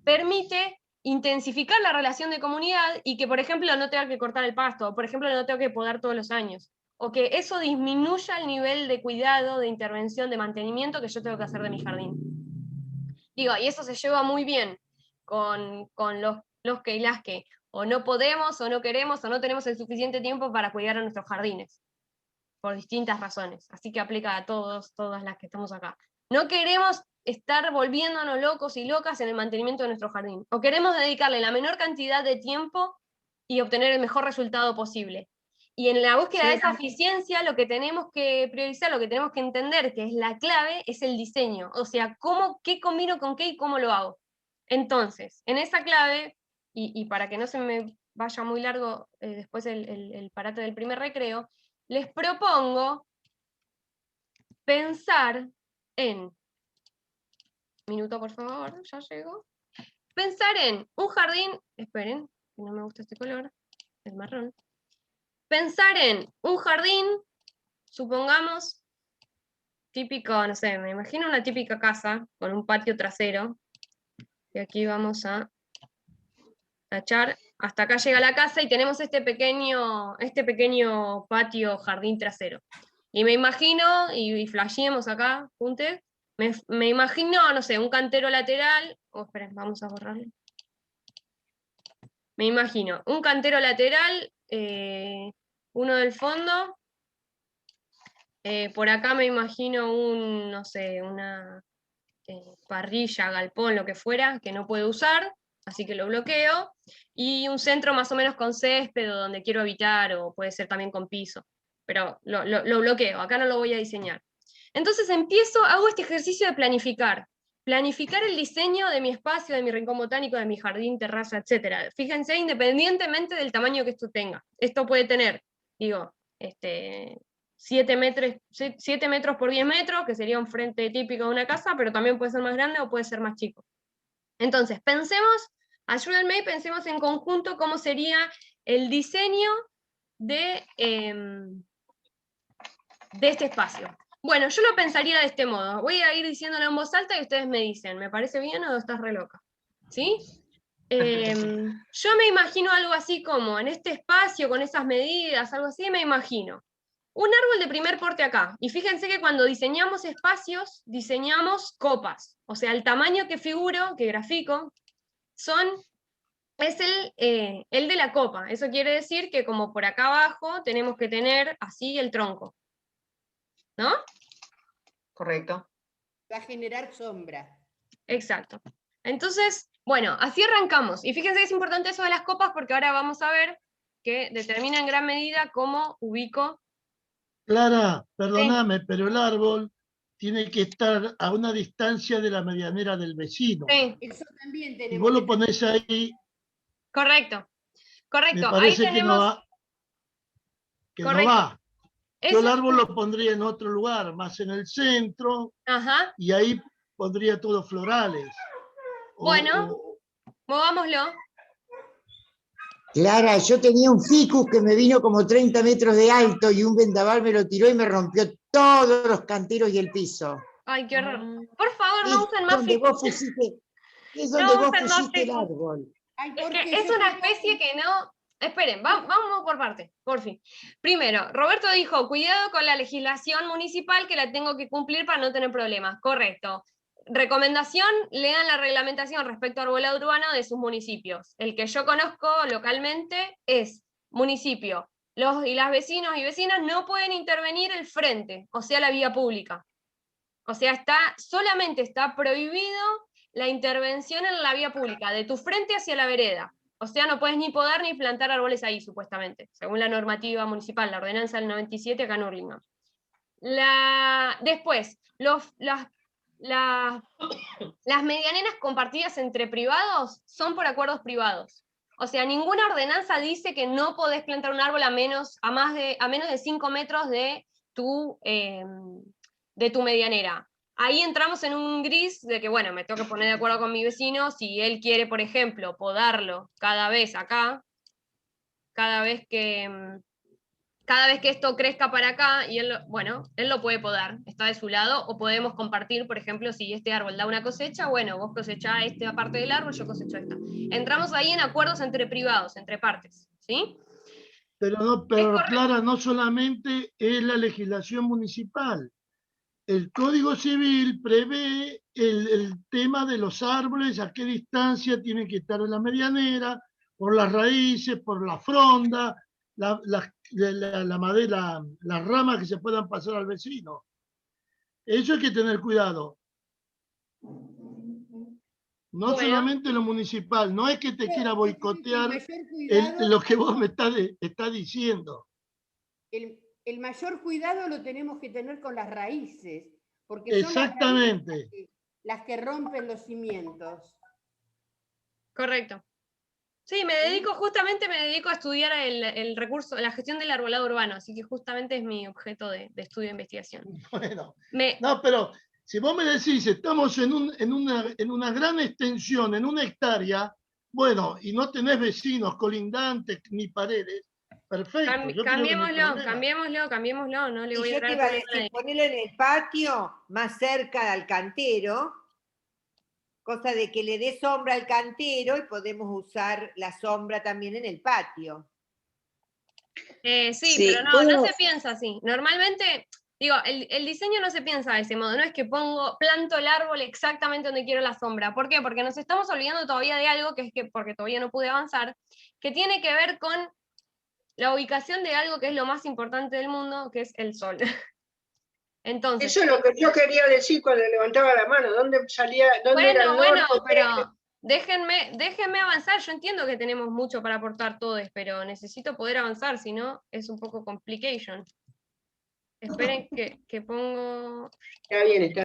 permite intensificar la relación de comunidad y que, por ejemplo, no tenga que cortar el pasto, o por ejemplo, no tenga que podar todos los años, o que eso disminuya el nivel de cuidado, de intervención, de mantenimiento que yo tengo que hacer de mi jardín. Digo, y eso se lleva muy bien con los que y las que o no podemos, o no queremos, o no tenemos el suficiente tiempo para cuidar a nuestros jardines, por distintas razones. Así que aplica a todas las que estamos acá. No queremos estar volviéndonos locos y locas en el mantenimiento de nuestro jardín, o queremos dedicarle la menor cantidad de tiempo y obtener el mejor resultado posible. Y en la búsqueda de esa eficiencia, lo que tenemos que priorizar, lo que tenemos que entender, que es la clave, es el diseño. O sea, qué combino con qué y cómo lo hago. Entonces, en esa clave, y para que no se me vaya muy largo después el parate del primer recreo, les propongo pensar en... Minuto, por favor, ya llego. Pensar en un jardín... Esperen, que no me gusta este color. el marrón, pensar en un jardín, supongamos, típico, no sé, me imagino una típica casa con un patio trasero, y aquí vamos a tachar, hasta acá llega la casa y tenemos este pequeño patio jardín trasero. Y me imagino, y flasheemos acá, juntos, me imagino, no sé, un cantero lateral, esperen, vamos a borrarlo. Me imagino un cantero lateral, uno del fondo, por acá me imagino no sé, una parrilla, galpón, lo que fuera, que no puedo usar, así que lo bloqueo, y un centro más o menos con césped, o donde quiero habitar, o puede ser también con piso, pero lo bloqueo, acá no lo voy a diseñar. Entonces hago este ejercicio de planificar el diseño de mi espacio, de mi rincón botánico, de mi jardín, terraza, etc. Fíjense, independientemente del tamaño que esto tenga. Esto puede tener, digo, 7 metros por 10 metros, que sería un frente típico de una casa, pero también puede ser más grande o puede ser más chico. Entonces, ayúdenme y pensemos en conjunto cómo sería el diseño de este espacio. Bueno, yo lo pensaría de este modo. Voy a ir diciéndolo en voz alta y ustedes me dicen, ¿me parece bien o estás re loca? ¿Sí? Yo me imagino algo así como, en este espacio, con esas medidas, algo así, me imagino un árbol de primer porte acá. Y fíjense que cuando diseñamos espacios, diseñamos copas. O sea, el tamaño que figuro, que grafico, es el de la copa. Eso quiere decir que como por acá abajo tenemos que tener así el tronco. ¿No? Correcto. Va a generar sombra. Exacto. Entonces, bueno, así arrancamos. Y fíjense que es importante eso de las copas porque ahora vamos a ver que determina en gran medida cómo ubico. Clara, perdóname, pero el árbol tiene que estar a una distancia de la medianera del vecino. Sí. Eso también tenemos. Si vos lo ponés ahí. Correcto. Correcto. Me parece ahí tenemos... que no va. Yo el árbol lo pondría en otro lugar, más en el centro. Ajá. Y ahí pondría todos florales. Bueno, movámoslo. Clara, yo tenía un ficus que me vino como 30 metros de alto y un vendaval me lo tiró y me rompió todos los canteros y el piso. Ay, qué horror. Por favor, no usen más ficus. Es donde vos pusiste el árbol. Ay, es que es una especie que no... Esperen, vamos por parte, por fin. Primero, Roberto dijo, cuidado con la legislación municipal que la tengo que cumplir para no tener problemas. Correcto. Recomendación, lean la reglamentación respecto a arbolado urbano de sus municipios. El que yo conozco localmente es municipio. Los y las vecinos y vecinas no pueden intervenir el frente, o sea, la vía pública. O sea, solamente está prohibido la intervención en la vía pública, de tu frente hacia la vereda. O sea, no puedes ni podar ni plantar árboles ahí, supuestamente, según la normativa municipal, la ordenanza del 97 acá en Hurlingham. Después, las medianeras compartidas entre privados son por acuerdos privados. O sea, ninguna ordenanza dice que no podés plantar un árbol a menos de 5 metros de tu medianera. Ahí entramos en un gris de que, bueno, me tengo que poner de acuerdo con mi vecino si él quiere, por ejemplo, podarlo cada vez que esto crezca para acá, y él lo puede podar, está de su lado, o podemos compartir, por ejemplo, si este árbol da una cosecha, bueno, vos cosechás esta parte del árbol, yo cosecho esta. Entramos ahí en acuerdos entre privados, entre partes, ¿sí? Pero Clara, no solamente es la legislación municipal. El Código Civil prevé el tema de los árboles, a qué distancia tienen que estar en la medianera, por las raíces, por la fronda, la madera, las ramas que se puedan pasar al vecino. Eso hay que tener cuidado. No solamente lo municipal, no es que te quiera boicotear lo que vos me estás diciendo. El mayor cuidado lo tenemos que tener con las raíces, porque exactamente son las que rompen los cimientos. Correcto. Sí, me dedico a estudiar el recurso, la gestión del arbolado urbano, así que justamente es mi objeto de estudio e investigación. Bueno, no, pero si vos me decís, estamos en una gran extensión, en 1 hectárea, bueno, y no tenés vecinos colindantes ni paredes, perfecto. Yo creo que no hay problema. Cambiémoslo, no le Y voy a yo te traer iba a problema a decir, nadie. ponelo en el patio, más cerca del cantero, cosa de que le dé sombra al cantero y podemos usar la sombra también en el patio. Sí, Sí, pero no ¿puedo? se piensa así. Normalmente, digo, el diseño no se piensa de ese modo, no es que planto el árbol exactamente donde quiero la sombra. ¿Por qué? Porque nos estamos olvidando todavía de algo, que es que, porque todavía no pude avanzar, que tiene que ver con la ubicación de algo que es lo más importante del mundo, que es el sol. Entonces, Eso es lo que yo quería decir cuando levantaba la mano. ¿Dónde salía? ¿Dónde era el norte? pero déjenme avanzar. Yo entiendo que tenemos mucho para aportar todos, pero necesito poder avanzar, si no, es un poco complication. Esperen que pongo... Está bien, está.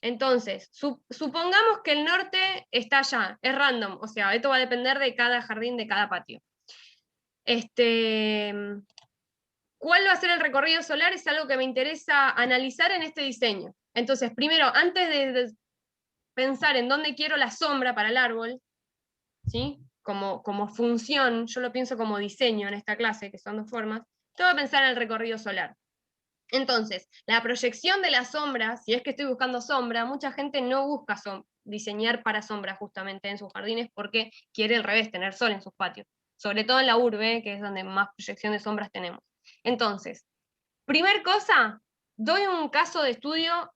Entonces, supongamos que el norte está allá, es random, o sea, esto va a depender de cada jardín, de cada patio. ¿Cuál va a ser el recorrido solar? Es algo que me interesa analizar en este diseño. Entonces, primero, antes de pensar en dónde quiero la sombra para el árbol, ¿sí? Como función, yo lo pienso como diseño en esta clase, que son dos formas, tengo que pensar en el recorrido solar. Entonces, la proyección de la sombra, si es que estoy buscando sombra, mucha gente no busca diseñar para sombra justamente en sus jardines porque quiere al revés, tener sol en sus patios. Sobre todo en la urbe, que es donde más proyección de sombras tenemos. Entonces, primer cosa, doy un caso de estudio,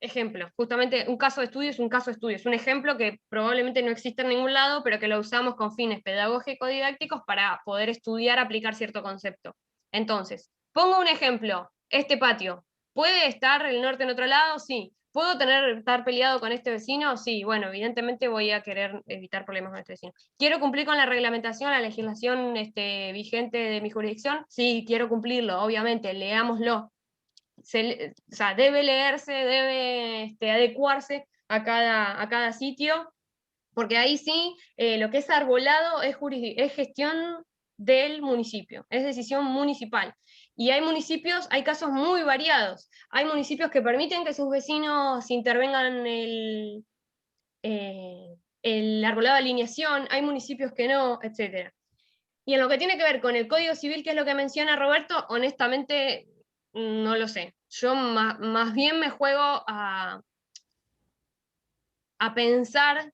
ejemplo, justamente un caso de estudio es un caso de estudio, es un ejemplo que probablemente no existe en ningún lado, pero que lo usamos con fines pedagógico-didácticos para poder estudiar, aplicar cierto concepto. Entonces, pongo un ejemplo, este patio, ¿puede estar el norte en otro lado? Sí. ¿Puedo estar peleado con este vecino? Sí, bueno, evidentemente voy a querer evitar problemas con este vecino. ¿Quiero cumplir con la reglamentación, la legislación vigente de mi jurisdicción? Sí, quiero cumplirlo, obviamente, leámoslo. O sea, debe leerse, debe adecuarse a cada sitio, porque ahí sí, lo que es arbolado es gestión del municipio, es decisión municipal. Y hay municipios, hay casos muy variados. Hay municipios que permiten que sus vecinos intervengan el arbolado de alineación, hay municipios que no, etc. Y en lo que tiene que ver con el Código Civil, que es lo que menciona Roberto, honestamente no lo sé. Yo más bien me juego a pensar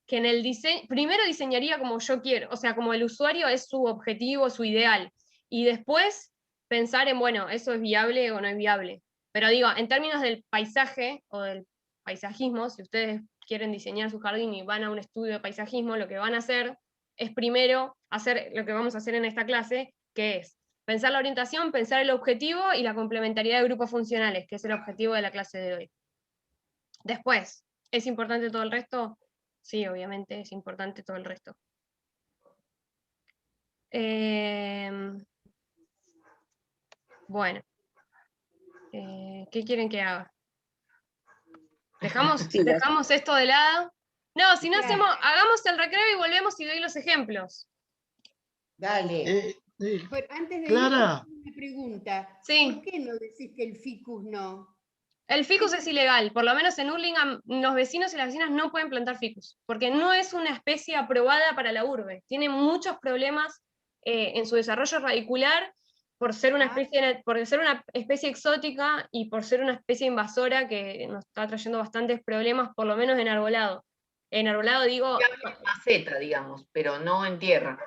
que en el diseño, primero diseñaría como yo quiero, o sea, como el usuario es su objetivo, su ideal, y después pensar en, bueno, ¿eso es viable o no es viable? Pero digo, en términos del paisaje o del paisajismo, si ustedes quieren diseñar su jardín y van a un estudio de paisajismo, lo que van a hacer es primero hacer lo que vamos a hacer en esta clase, que es pensar la orientación, pensar el objetivo y la complementariedad de grupos funcionales, que es el objetivo de la clase de hoy. Después, ¿es importante todo el resto? Sí, obviamente es importante todo el resto. Bueno, ¿qué quieren que haga? ¿Dejamos esto de lado? No, si no hagamos el recreo y volvemos y doy los ejemplos. Dale. Pero antes de Clara. ir, una pregunta. Sí. ¿Por qué no decís que el ficus no? El ficus es ilegal, por lo menos en Hurlingham los vecinos y las vecinas no pueden plantar ficus, porque no es una especie aprobada para la urbe, tiene muchos problemas en su desarrollo radicular por ser una especie exótica y por ser una especie invasora que nos está trayendo bastantes problemas, por lo menos en arbolado. En arbolado digo... maceta, digamos, pero no en tierra.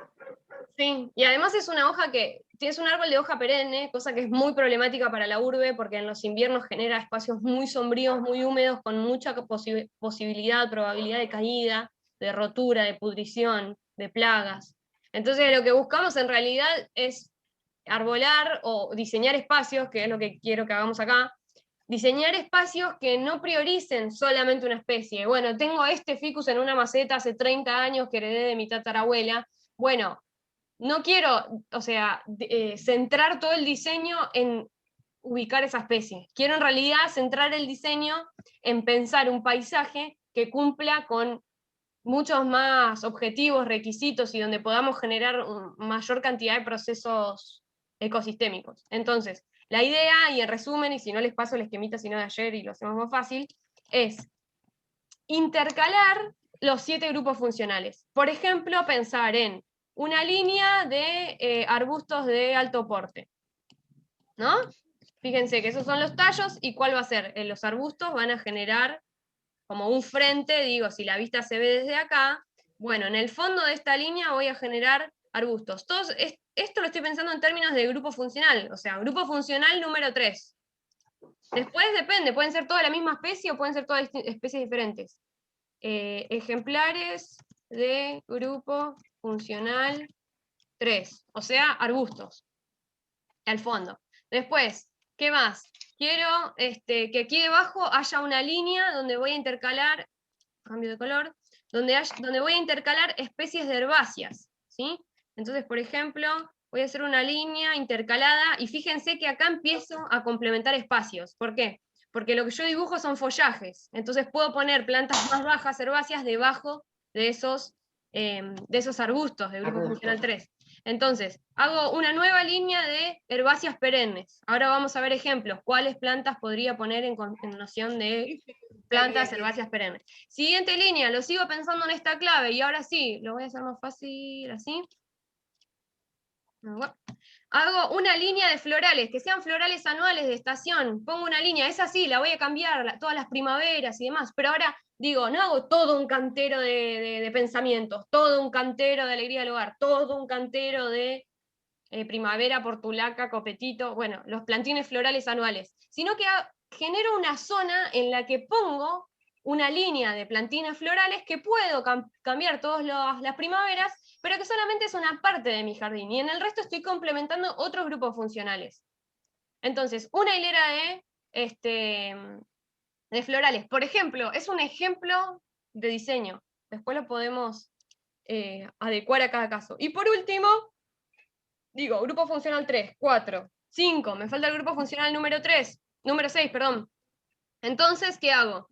Sí, y además es una hoja que tienes un árbol de hoja perenne, cosa que es muy problemática para la urbe, porque en los inviernos genera espacios muy sombríos, muy húmedos, con mucha probabilidad de caída, de rotura, de pudrición, de plagas. Entonces lo que buscamos en realidad es arbolar o diseñar espacios, que es lo que quiero que hagamos acá, diseñar espacios que no prioricen solamente una especie. Bueno, tengo este ficus en una maceta hace 30 años que heredé de mi tatarabuela. Bueno, no quiero, o sea, centrar todo el diseño en ubicar esa especie. Quiero en realidad centrar el diseño en pensar un paisaje que cumpla con muchos más objetivos, requisitos y donde podamos generar mayor cantidad de procesos ecosistémicos. Entonces, la idea, y en resumen, y si no les paso el esquemita sino de ayer y lo hacemos más fácil, es intercalar los 7 grupos funcionales. Por ejemplo, pensar en una línea de arbustos de alto porte, ¿no? Fíjense que esos son los tallos, y ¿cuál va a ser? Los arbustos van a generar como un frente, digo, si la vista se ve desde acá, bueno, en el fondo de esta línea voy a generar arbustos. Esto lo estoy pensando en términos de grupo funcional, o sea, grupo funcional número 3. Después depende, pueden ser toda la misma especie o pueden ser todas especies diferentes. Ejemplares de grupo funcional 3, o sea, arbustos, al fondo. Después, ¿qué más? Quiero que aquí debajo haya una línea donde voy a intercalar, cambio de color, donde voy a intercalar especies de herbáceas, ¿sí? Entonces, por ejemplo, voy a hacer una línea intercalada, y fíjense que acá empiezo a complementar espacios. ¿Por qué? Porque lo que yo dibujo son follajes, entonces puedo poner plantas más bajas, herbáceas, debajo de esos arbustos de grupo funcional 3. Entonces, hago una nueva línea de herbáceas perennes. Ahora vamos a ver ejemplos, cuáles plantas podría poner en noción de plantas herbáceas perennes. Siguiente línea, lo sigo pensando en esta clave, y ahora sí, lo voy a hacer más fácil, así. Hago una línea de florales, que sean florales anuales de estación, pongo una línea, esa sí, la voy a cambiar todas las primaveras y demás, pero ahora digo, no hago todo un cantero de pensamientos, todo un cantero de alegría del hogar, todo un cantero de primavera, portulaca, copetito, bueno, los plantines florales anuales, sino que genero una zona en la que pongo una línea de plantines florales que puedo cambiar todas las primaveras, pero que solamente es una parte de mi jardín, y en el resto estoy complementando otros grupos funcionales. Entonces, una hilera de florales, por ejemplo, es un ejemplo de diseño. Después lo podemos adecuar a cada caso. Y por último, digo, grupo funcional 3, 4, 5, me falta el grupo funcional número 6, perdón. Entonces, ¿qué hago?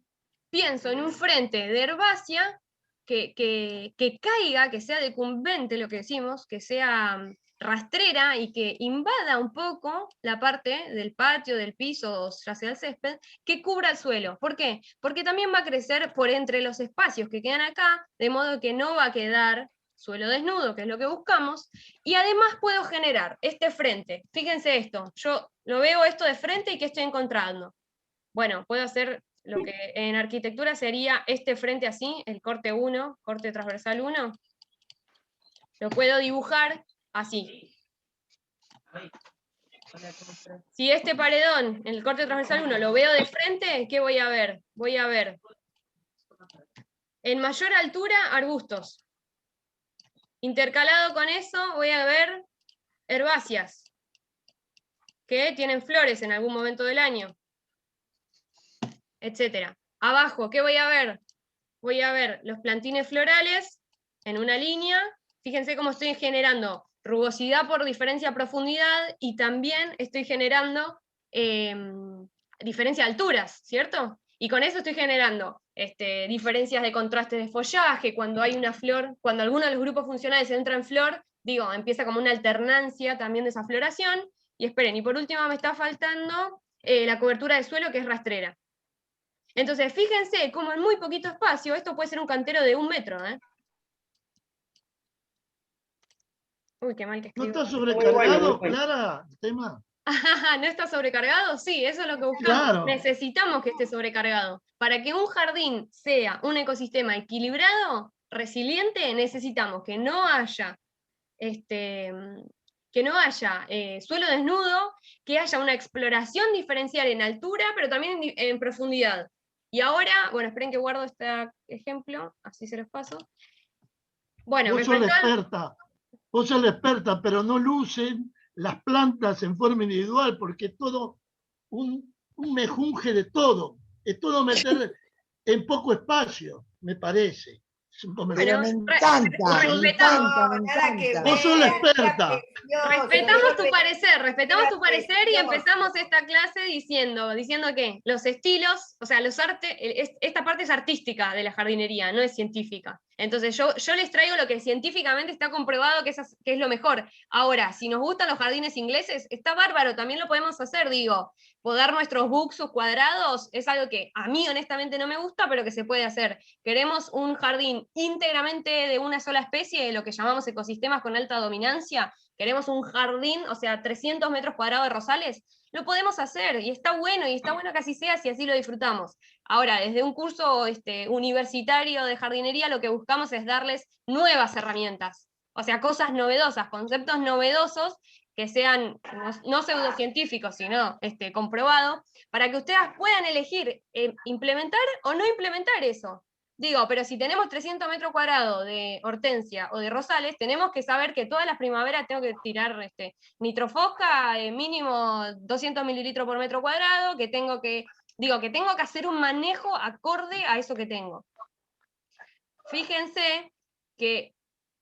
Pienso en un frente de herbácea que caiga, que sea decumbente, lo que decimos, que sea rastrera y que invada un poco la parte del patio, del piso, ya sea el césped, que cubra el suelo. ¿Por qué? Porque también va a crecer por entre los espacios que quedan acá, de modo que no va a quedar suelo desnudo, que es lo que buscamos, y además puedo generar este frente. Fíjense esto, yo lo veo esto de frente, y ¿qué estoy encontrando? Bueno, puedo hacer lo que en arquitectura sería este frente así, el corte 1, corte transversal 1. Lo puedo dibujar así. Si este paredón, en el corte transversal 1, lo veo de frente, ¿qué voy a ver? Voy a ver en mayor altura arbustos. Intercalado con eso voy a ver herbáceas, que tienen flores en algún momento del año, etc. Abajo, ¿qué voy a ver? Voy a ver los plantines florales en una línea. Fíjense cómo estoy generando rugosidad por diferencia profundidad, y también estoy generando diferencia de alturas, ¿cierto? Y con eso estoy generando diferencias de contraste de follaje. Cuando hay una flor, cuando alguno de los grupos funcionales entra en flor, digo, empieza como una alternancia también de esa floración. Y esperen, y por último me está faltando la cobertura de suelo, que es rastrera. Entonces, fíjense cómo en muy poquito espacio, esto puede ser un cantero de 1 metro, ¿eh? Uy, qué mal que escribo. ¿No está sobrecargado, Clara, el tema? ¿No está sobrecargado? Sí, eso es lo que buscamos. Claro. Necesitamos que esté sobrecargado. Para que un jardín sea un ecosistema equilibrado, resiliente, necesitamos que no haya suelo desnudo, que haya una exploración diferencial en altura, pero también en profundidad. Y ahora, bueno, esperen que guardo este ejemplo, así se los paso. Bueno, Vos sos la experta, pero no lucen las plantas en forma individual, porque es todo un mejunje de todo. Es todo meter en poco espacio, me parece. Pero me encanta, me encanta. Vos sos la experta. Respetamos tu parecer y empezamos esta clase diciendo que los estilos, o sea, esta parte es artística de la jardinería, no es científica. Entonces yo les traigo lo que científicamente está comprobado que es lo mejor. Ahora, si nos gustan los jardines ingleses, está bárbaro, también lo podemos hacer, podar nuestros buxus cuadrados es algo que a mí honestamente no me gusta, pero que se puede hacer. Queremos un jardín íntegramente de una sola especie, lo que llamamos ecosistemas con alta dominancia, queremos un jardín, o sea, 300 metros cuadrados de rosales, lo podemos hacer, y está bueno que así sea si así lo disfrutamos. Ahora, desde un curso universitario de jardinería, lo que buscamos es darles nuevas herramientas, o sea, cosas novedosas, conceptos novedosos, que sean no pseudocientíficos, sino comprobados, para que ustedes puedan elegir implementar o no implementar eso. Pero si tenemos 300 metros cuadrados de hortensia o de rosales, tenemos que saber que todas las primaveras tengo que tirar nitrofosca, mínimo 200 mililitros por metro cuadrado, que tengo que hacer un manejo acorde a eso que tengo. Fíjense que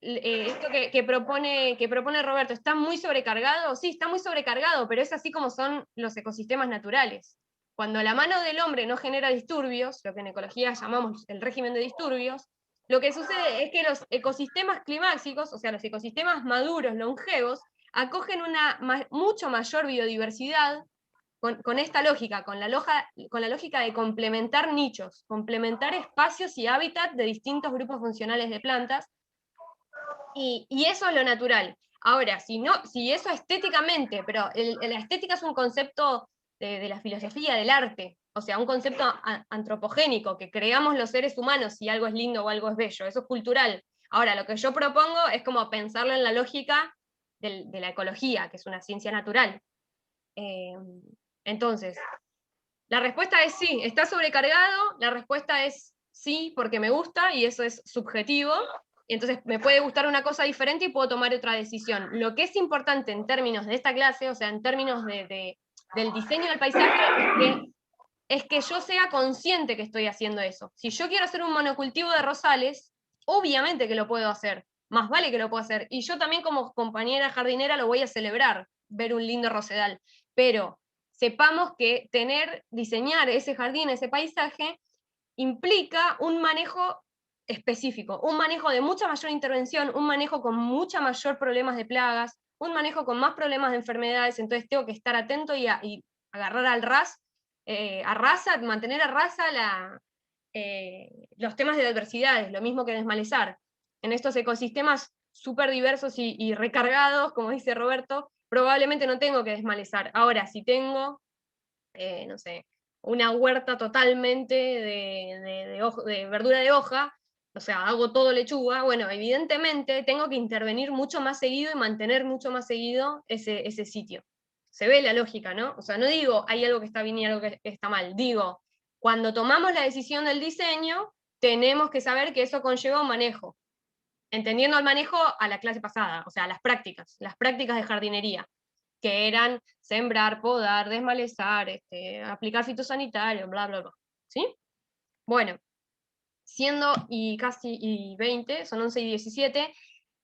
esto que propone Roberto, ¿está muy sobrecargado? Sí, está muy sobrecargado, pero es así como son los ecosistemas naturales. Cuando la mano del hombre no genera disturbios, lo que en ecología llamamos el régimen de disturbios, lo que sucede es que los ecosistemas climáxicos, o sea, los ecosistemas maduros, longevos, acogen una mucho mayor biodiversidad con esta lógica, con la lógica de complementar nichos, complementar espacios y hábitats de distintos grupos funcionales de plantas, y eso es lo natural. Ahora, si eso estéticamente, pero la estética es un concepto de la filosofía del arte, o sea, un concepto antropogénico, que creamos los seres humanos si algo es lindo o algo es bello, eso es cultural. Ahora, lo que yo propongo es como pensarlo en la lógica de la ecología, que es una ciencia natural. Entonces, la respuesta es sí. ¿Está sobrecargado? La respuesta es sí, porque me gusta, y eso es subjetivo. Entonces me puede gustar una cosa diferente y puedo tomar otra decisión. Lo que es importante en términos de esta clase, o sea, en términos del diseño del paisaje, es que yo sea consciente que estoy haciendo eso. Si yo quiero hacer un monocultivo de rosales, obviamente que lo puedo hacer, más vale que lo puedo hacer, y yo también como compañera jardinera lo voy a celebrar, ver un lindo rosedal, pero sepamos que diseñar ese jardín, ese paisaje, implica un manejo específico, un manejo de mucha mayor intervención, un manejo con mucha mayor problemas de plagas, un manejo con más problemas de enfermedades, entonces tengo que estar atento y agarrar al ras, mantener a rasa los temas de adversidades, lo mismo que desmalezar. En estos ecosistemas súper diversos y recargados, como dice Roberto, probablemente no tengo que desmalezar. Ahora, si tengo, no sé, una huerta totalmente de verdura de hoja, o sea, hago todo lechuga, bueno, evidentemente tengo que intervenir mucho más seguido y mantener mucho más seguido ese sitio. Se ve la lógica, ¿no? O sea, no digo hay algo que está bien y algo que está mal, digo, cuando tomamos la decisión del diseño, tenemos que saber que eso conlleva un manejo, entendiendo el manejo a la clase pasada, o sea, las prácticas de jardinería, que eran sembrar, podar, desmalezar, aplicar fitosanitario, bla, bla, bla. ¿Sí? Bueno, siendo casi 20, son 11 y 17,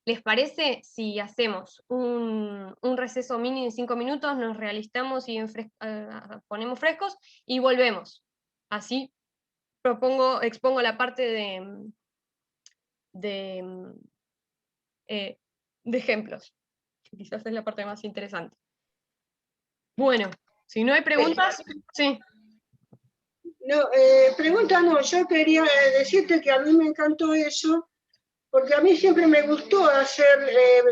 ¿les parece si hacemos un receso mini de 5 minutos, nos realistamos y ponemos frescos y volvemos? Así expongo la parte de ejemplos, que quizás es la parte más interesante. Bueno, si no hay preguntas, sí. No, pregunta no, yo quería decirte que a mí me encantó eso, porque a mí siempre me gustó hacer,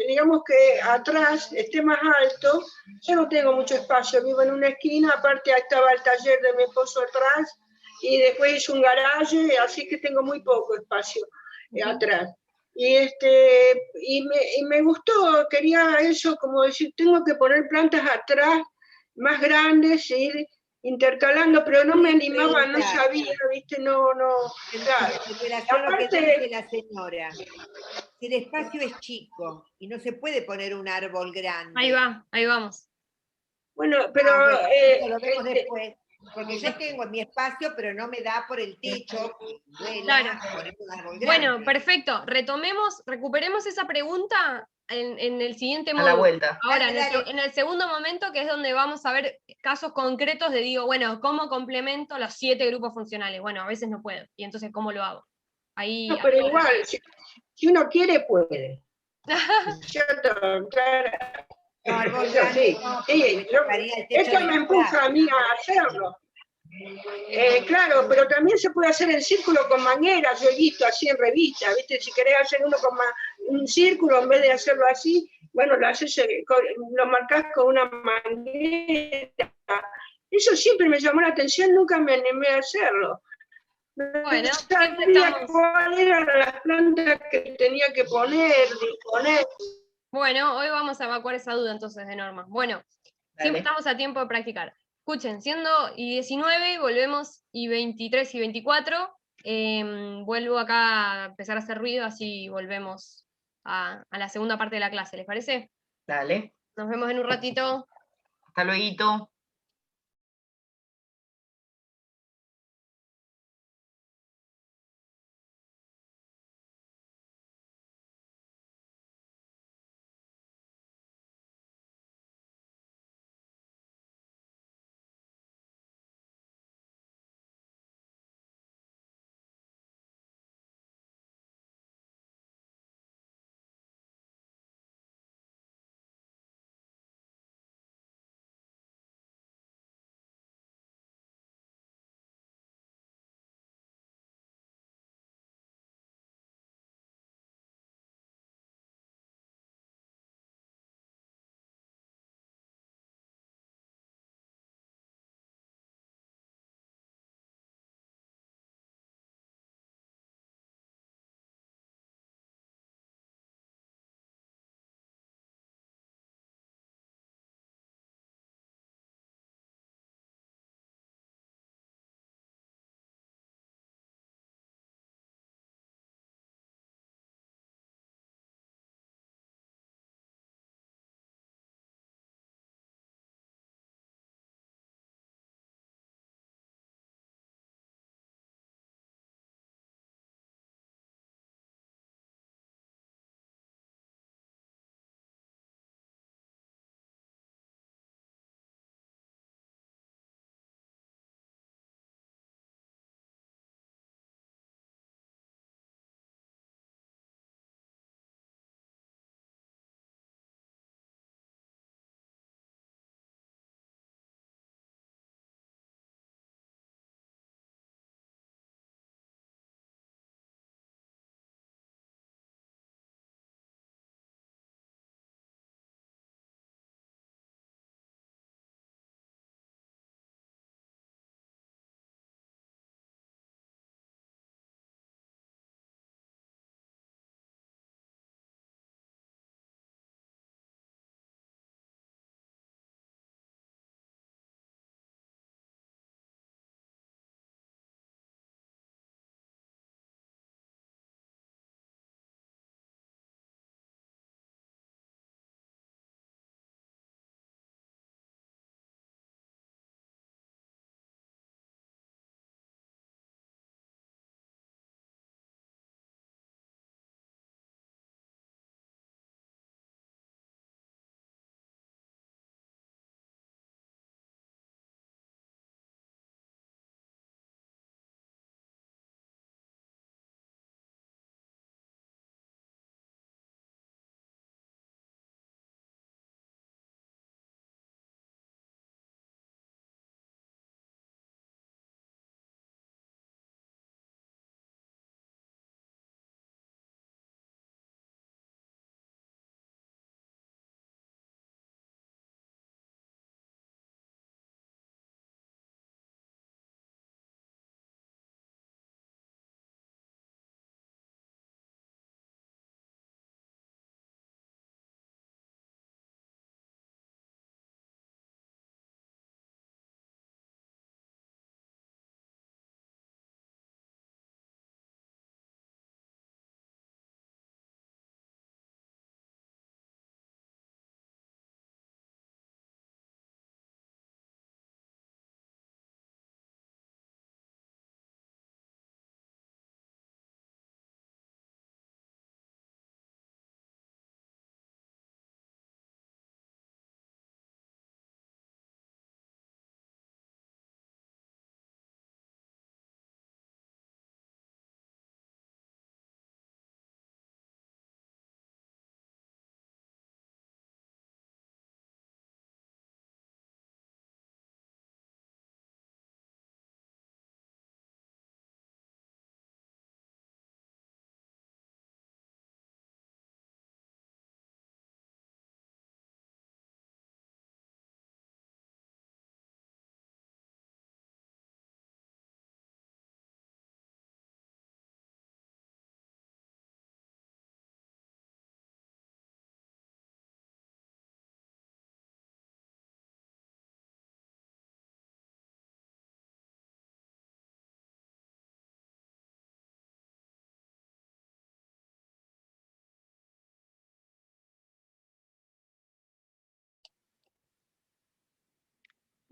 digamos que atrás esté más alto. Yo no tengo mucho espacio, vivo en una esquina, aparte estaba el taller de mi esposo atrás, y después hice un garaje, así que tengo muy poco espacio atrás. Y me gustó, quería eso, como decir, tengo que poner plantas atrás más grandes, ir intercalando, pero no me animaba, no sabía, viste, no, claro. En relación a lo que dice la señora, si el espacio es chico y no se puede poner un árbol grande. Ahí vamos. Bueno, pero lo vemos después. Porque yo tengo mi espacio, pero no me da por el techo. Claro. Poner un árbol Bueno, grande. perfecto. Recuperemos esa pregunta en el siguiente A la módulo. vuelta. Ahora, Dale, dale. en el segundo momento, que es donde vamos a ver casos concretos de, digo, bueno, ¿cómo complemento los 7 grupos funcionales? Bueno, a veces no puedo. Y entonces, ¿cómo lo hago? Ahí. No, pero igual, si uno quiere, puede. ¿Cierto? Claro. No, árbol Eso grande, sí. no, Sí, porque me tocaría el techo esto de me la empuja a mí a hacerlo. Claro, pero también se puede hacer en círculo con mangueras, yo he visto así en revista, ¿viste? Si querés hacer uno con un círculo, en vez de hacerlo así, bueno, lo haces, lo marcás con una manguera. Eso siempre me llamó la atención, nunca me animé a hacerlo. Bueno, No siempre sabía estamos. cuáles eran las plantas que tenía que poner, disponer. Bueno, hoy vamos a evacuar esa duda entonces de Norma. Bueno, siempre Dale. estamos a tiempo de practicar. Escuchen, siendo y 19, volvemos y 23 y 24. Vuelvo acá a empezar a hacer ruido, así volvemos a la segunda parte de la clase, ¿les parece? Dale. Nos vemos en un ratito. Hasta luego.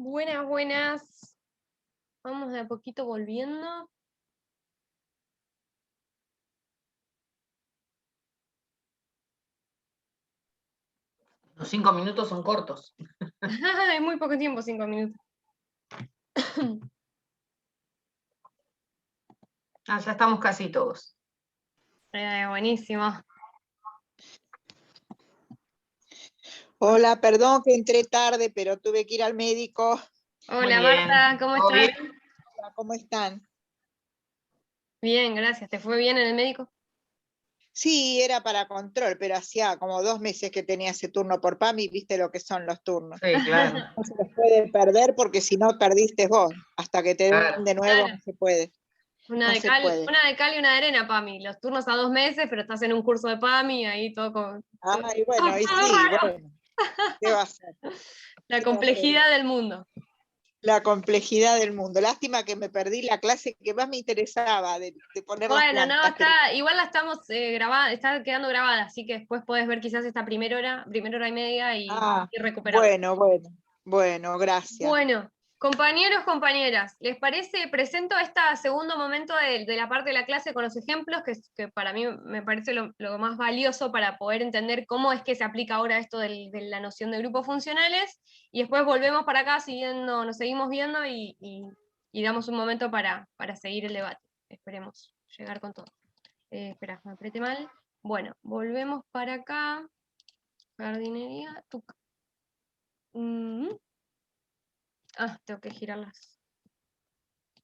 Buenas, buenas. Vamos de a poquito volviendo. Los 5 minutos son cortos. Hay muy poco tiempo, 5 minutos. Ya estamos casi todos. Buenísimo. Hola, perdón que entré tarde, pero tuve que ir al médico. Hola Marta, ¿cómo ¿Todo estás? bien? Hola, ¿cómo están? Bien, gracias. ¿Te fue bien en el médico? Sí, era para control, pero hacía como 2 meses que tenía ese turno por PAMI, viste lo que son los turnos. Sí, claro. No se los puede perder porque si no perdiste vos. Hasta que te den Claro. de nuevo Claro. no se puede. Una No de se cal, puede. una de cal y una de arena, PAMI. Los turnos a 2 meses, pero estás en un curso de PAMI, ahí todo con... Ay, bueno, y todo sí, raro. bueno. ¿Qué va a hacer? La ¿Qué complejidad del mundo. La complejidad del mundo. Lástima que me perdí la clase que más me interesaba de poner las Bueno, no, plantas. pero- igual la estamos grabada, está quedando grabada, así que después podés ver quizás esta primera hora y media y recuperarla. Bueno, gracias. Bueno, compañeros, compañeras, ¿les parece? Presento este segundo momento de la parte de la clase con los ejemplos, que para mí me parece lo más valioso para poder entender cómo es que se aplica ahora esto de la noción de grupos funcionales, y después volvemos para acá, nos seguimos viendo y damos un momento para seguir el debate. Esperemos llegar con todo. Espera, me apreté mal. Bueno, volvemos para acá. Jardinería, tuca. Tengo que girarlas.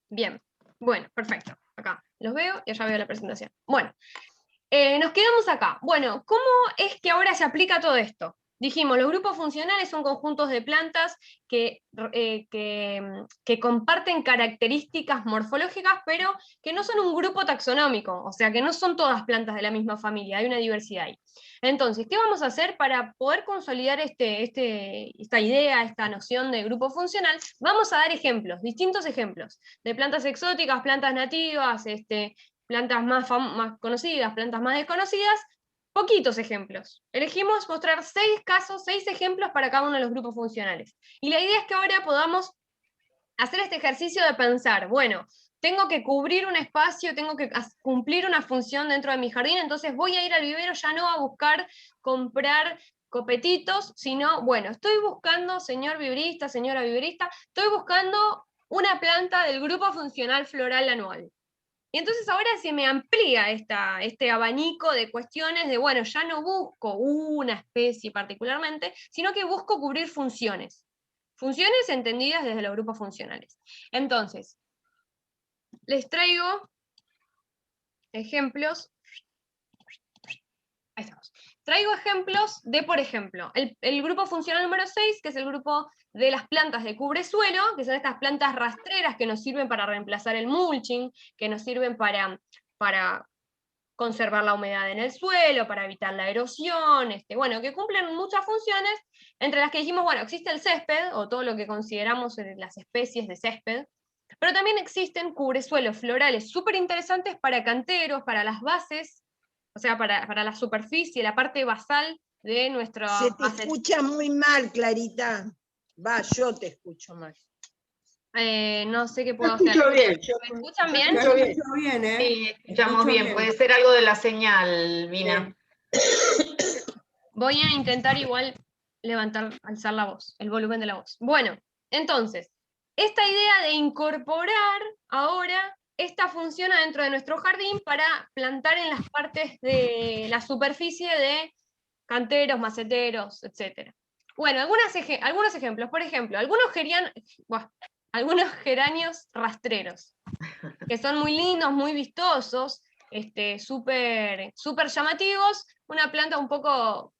Bien, bueno, perfecto. Acá los veo y allá veo la presentación. Bueno, nos quedamos acá. Bueno, ¿cómo es que ahora se aplica todo esto? Dijimos, los grupos funcionales son conjuntos de plantas que comparten características morfológicas, pero que no son un grupo taxonómico, o sea, que no son todas plantas de la misma familia, hay una diversidad ahí. Entonces, ¿qué vamos a hacer para poder consolidar esta idea, esta noción de grupo funcional? Vamos a dar ejemplos, distintos ejemplos, de plantas exóticas, plantas nativas, plantas más conocidas, plantas más desconocidas, poquitos ejemplos. Elegimos mostrar 6 casos, 6 ejemplos para cada uno de los grupos funcionales. Y la idea es que ahora podamos hacer este ejercicio de pensar, bueno, tengo que cubrir un espacio, tengo que cumplir una función dentro de mi jardín, entonces voy a ir al vivero ya no a buscar comprar copetitos, sino, bueno, estoy buscando, señor viverista, señora viverista, estoy buscando una planta del grupo funcional floral anual. Y entonces ahora se me amplía este abanico de cuestiones de, bueno, ya no busco una especie particularmente, sino que busco cubrir funciones. Funciones entendidas desde los grupos funcionales. Entonces, les traigo ejemplos. Ahí estamos. Traigo ejemplos de, por ejemplo, el grupo funcional número 6, que es el grupo de las plantas de cubresuelo, que son estas plantas rastreras que nos sirven para reemplazar el mulching, que nos sirven para conservar la humedad en el suelo, para evitar la erosión, bueno, que cumplen muchas funciones, entre las que dijimos, bueno, existe el césped, o todo lo que consideramos las especies de césped, pero también existen cubresuelos florales súper interesantes para canteros, para las bases, o sea, para la superficie, la parte basal de nuestro... Se te escucha muy mal, Clarita. Va, yo te escucho mal. No sé qué puedo Yo hacer. escucho bien. ¿Me escuchan bien? Yo escucho bien. Escucho bien, ¿eh? Sí, escuchamos Escucho bien. Puede ser algo de la señal, Vina. Voy a intentar igual alzar la voz, el volumen de la voz. Bueno, entonces, esta idea de incorporar ahora esta función adentro de nuestro jardín para plantar en las partes de la superficie de canteros, maceteros, etc. Bueno, algunos ejemplos. Por ejemplo, algunos geranios rastreros, que son muy lindos, muy vistosos, súper llamativos, una planta un poco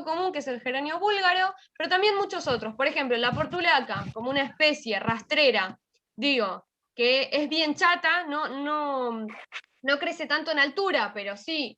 común, que es el geranio búlgaro, pero también muchos otros. Por ejemplo, la portulaca, como una especie rastrera, digo, que es bien chata, no crece tanto en altura, pero sí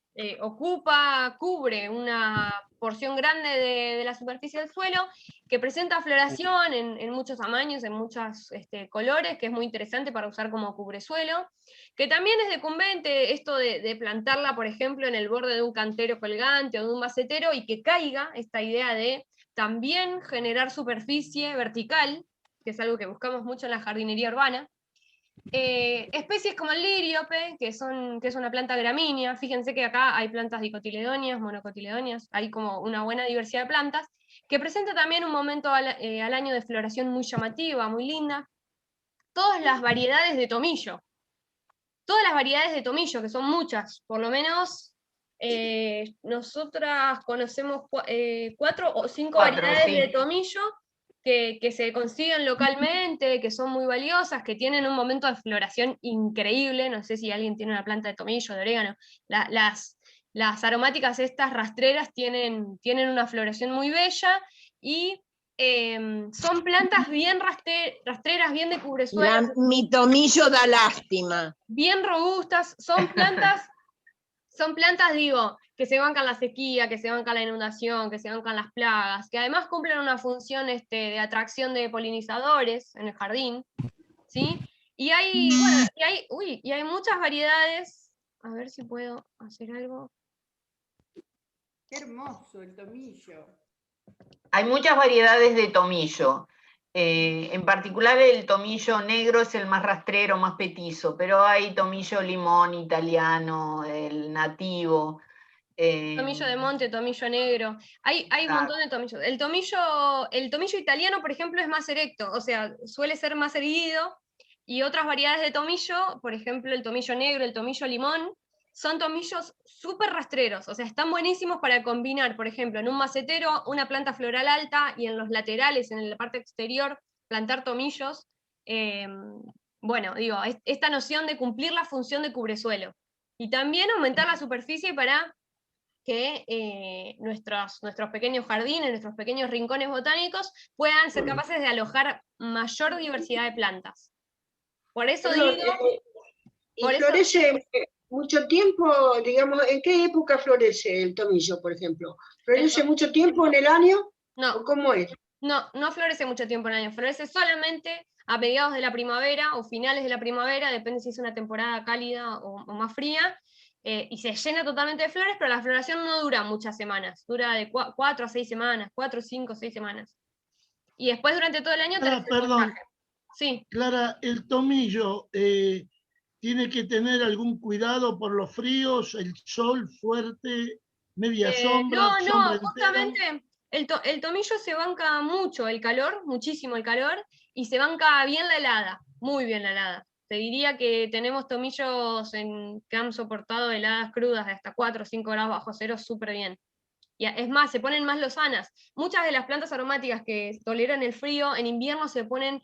cubre una porción grande de la superficie del suelo, que presenta floración en muchos tamaños, en muchos colores, que es muy interesante para usar como cubresuelo, que también es decumbente esto de plantarla, por ejemplo, en el borde de un cantero colgante o de un macetero, y que caiga esta idea de también generar superficie vertical, que es algo que buscamos mucho en la jardinería urbana. Especies como el liriope, que es una planta gramínea. Fíjense que acá hay plantas dicotiledóneas, monocotiledóneas, hay como una buena diversidad de plantas, que presenta también un momento al año de floración muy llamativa, muy linda. Todas las variedades de tomillo, que son muchas, por lo menos nosotras conocemos 4 o 5 variedades sí. de tomillo que se consiguen localmente, que son muy valiosas, que tienen un momento de floración increíble. No sé si alguien tiene una planta de tomillo, de orégano. Las aromáticas estas rastreras tienen una floración muy bella, y son plantas bien rastreras, bien de cubresuelo. Mi tomillo da lástima. Bien robustas, son plantas, digo, que se bancan la sequía, que se bancan la inundación, que se bancan las plagas, que además cumplen una función de atracción de polinizadores en el jardín, ¿sí? Y hay muchas variedades. A ver si puedo hacer algo. Qué hermoso el tomillo. Hay muchas variedades de tomillo. En particular el tomillo negro es el más rastrero, más petizo, pero hay tomillo limón italiano, el nativo. Tomillo de monte, tomillo negro. Hay un montón de tomillos. El tomillo italiano, por ejemplo, es más erecto, o sea, suele ser más erguido, y otras variedades de tomillo, por ejemplo, el tomillo negro, el tomillo limón, son tomillos súper rastreros, o sea, están buenísimos para combinar, por ejemplo, en un macetero, una planta floral alta, y en los laterales, en la parte exterior, plantar tomillos. Bueno, digo, esta noción de cumplir la función de cubresuelo. Y también aumentar la superficie para que nuestros pequeños jardines, nuestros pequeños rincones botánicos puedan ser capaces de alojar mayor diversidad de plantas. Por eso digo... ¿Y florece mucho tiempo, digamos, en qué época florece el tomillo, por ejemplo? ¿Florece mucho tiempo en el año? No. ¿O cómo es? No florece mucho tiempo en el año, florece solamente a mediados de la primavera o finales de la primavera, depende si es una temporada cálida o más fría, y se llena totalmente de flores, pero la floración no dura muchas semanas, dura de 4 a 6 semanas, 4, 5, 6 semanas. Y después durante todo el año tenés el follaje. Sí. Clara, el tomillo tiene que tener algún cuidado por los fríos, el sol fuerte, media sombra, sombra justamente entera. el tomillo se banca mucho el calor, muchísimo el calor, y se banca bien la helada, muy bien la helada. Te diría que tenemos tomillos que han soportado heladas crudas de hasta 4 o 5 grados bajo cero súper bien. Y es más, se ponen más lozanas. Muchas de las plantas aromáticas que toleran el frío, en invierno se ponen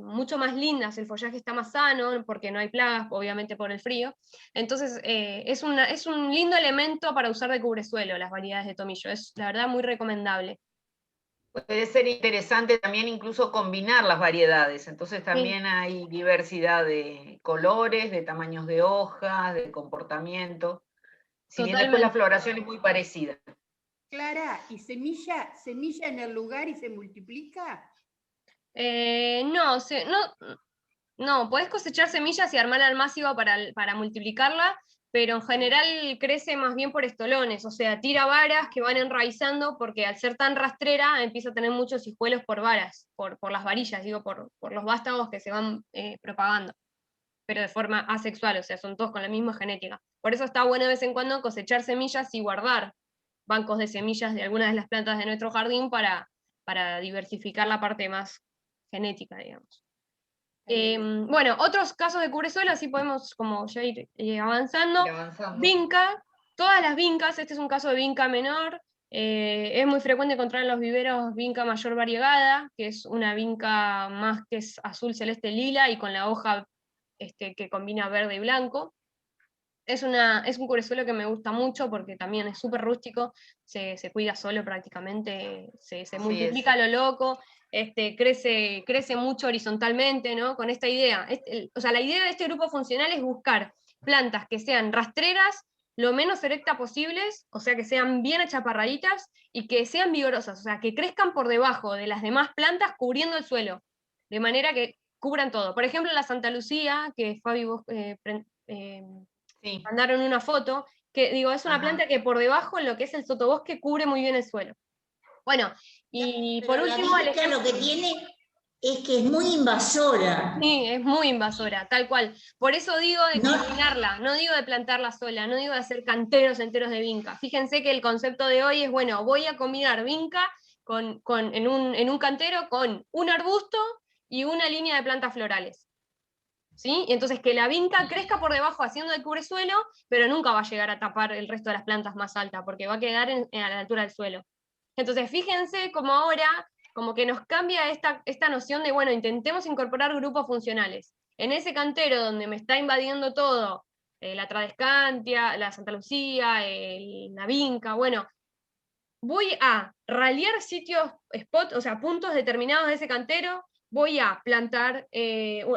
mucho más lindas, el follaje está más sano, porque no hay plagas, obviamente por el frío. Entonces, es un lindo elemento para usar de cubresuelo, las variedades de tomillo. Es, la verdad, muy recomendable. Puede ser interesante también incluso combinar las variedades, entonces también hay diversidad de colores, de tamaños de hojas, de comportamiento, si bien después la floración es muy parecida. Clara, ¿y semilla en el lugar y se multiplica? No, podés cosechar semillas y armarla al máximo para multiplicarla, pero en general crece más bien por estolones, o sea, tira varas que van enraizando, porque al ser tan rastrera empieza a tener muchos hijuelos por varas, por las varillas, digo, por los vástagos que se van propagando, pero de forma asexual, o sea, son todos con la misma genética. Por eso está bueno de vez en cuando cosechar semillas y guardar bancos de semillas de algunas de las plantas de nuestro jardín para diversificar la parte más genética, digamos. Bueno, otros casos de cubresuelo, así podemos como ya ir avanzando. Vinca, todas las vincas, este es un caso de vinca menor, es muy frecuente encontrar en los viveros vinca mayor variegada, que es una vinca más que es azul, celeste, lila, y con la hoja que combina verde y blanco. Es un cubresuelo que me gusta mucho porque también es súper rústico, se cuida solo prácticamente, se multiplica a lo loco, crece mucho horizontalmente, ¿no? Con esta idea. O sea, la idea de este grupo funcional es buscar plantas que sean rastreras, lo menos erectas posibles, o sea, que sean bien achaparraditas y que sean vigorosas, o sea, que crezcan por debajo de las demás plantas cubriendo el suelo, de manera que cubran todo. Por ejemplo, la Santa Lucía, que Fabi vos mandaron una foto, que digo, es una planta que por debajo, en lo que es el sotobosque, cubre muy bien el suelo. Bueno, y Pero por último... lo que tiene Es que es muy invasora. Sí, es muy invasora, tal cual. Por eso digo de No. combinarla, no digo de plantarla sola, no digo de hacer canteros enteros de vinca. Fíjense que el concepto de hoy es, bueno, voy a combinar vinca en un cantero con un arbusto y una línea de plantas florales. ¿Sí? Y entonces que la vinca crezca por debajo haciendo de cubresuelo, pero nunca va a llegar a tapar el resto de las plantas más altas, porque va a quedar a la altura del suelo. Entonces, fíjense como ahora, como que nos cambia esta noción de, bueno, intentemos incorporar grupos funcionales. En ese cantero donde me está invadiendo todo, la Tradescantia, la Santa Lucía, la vinca, bueno, voy a ralear sitios, o sea, puntos determinados de ese cantero, voy a plantar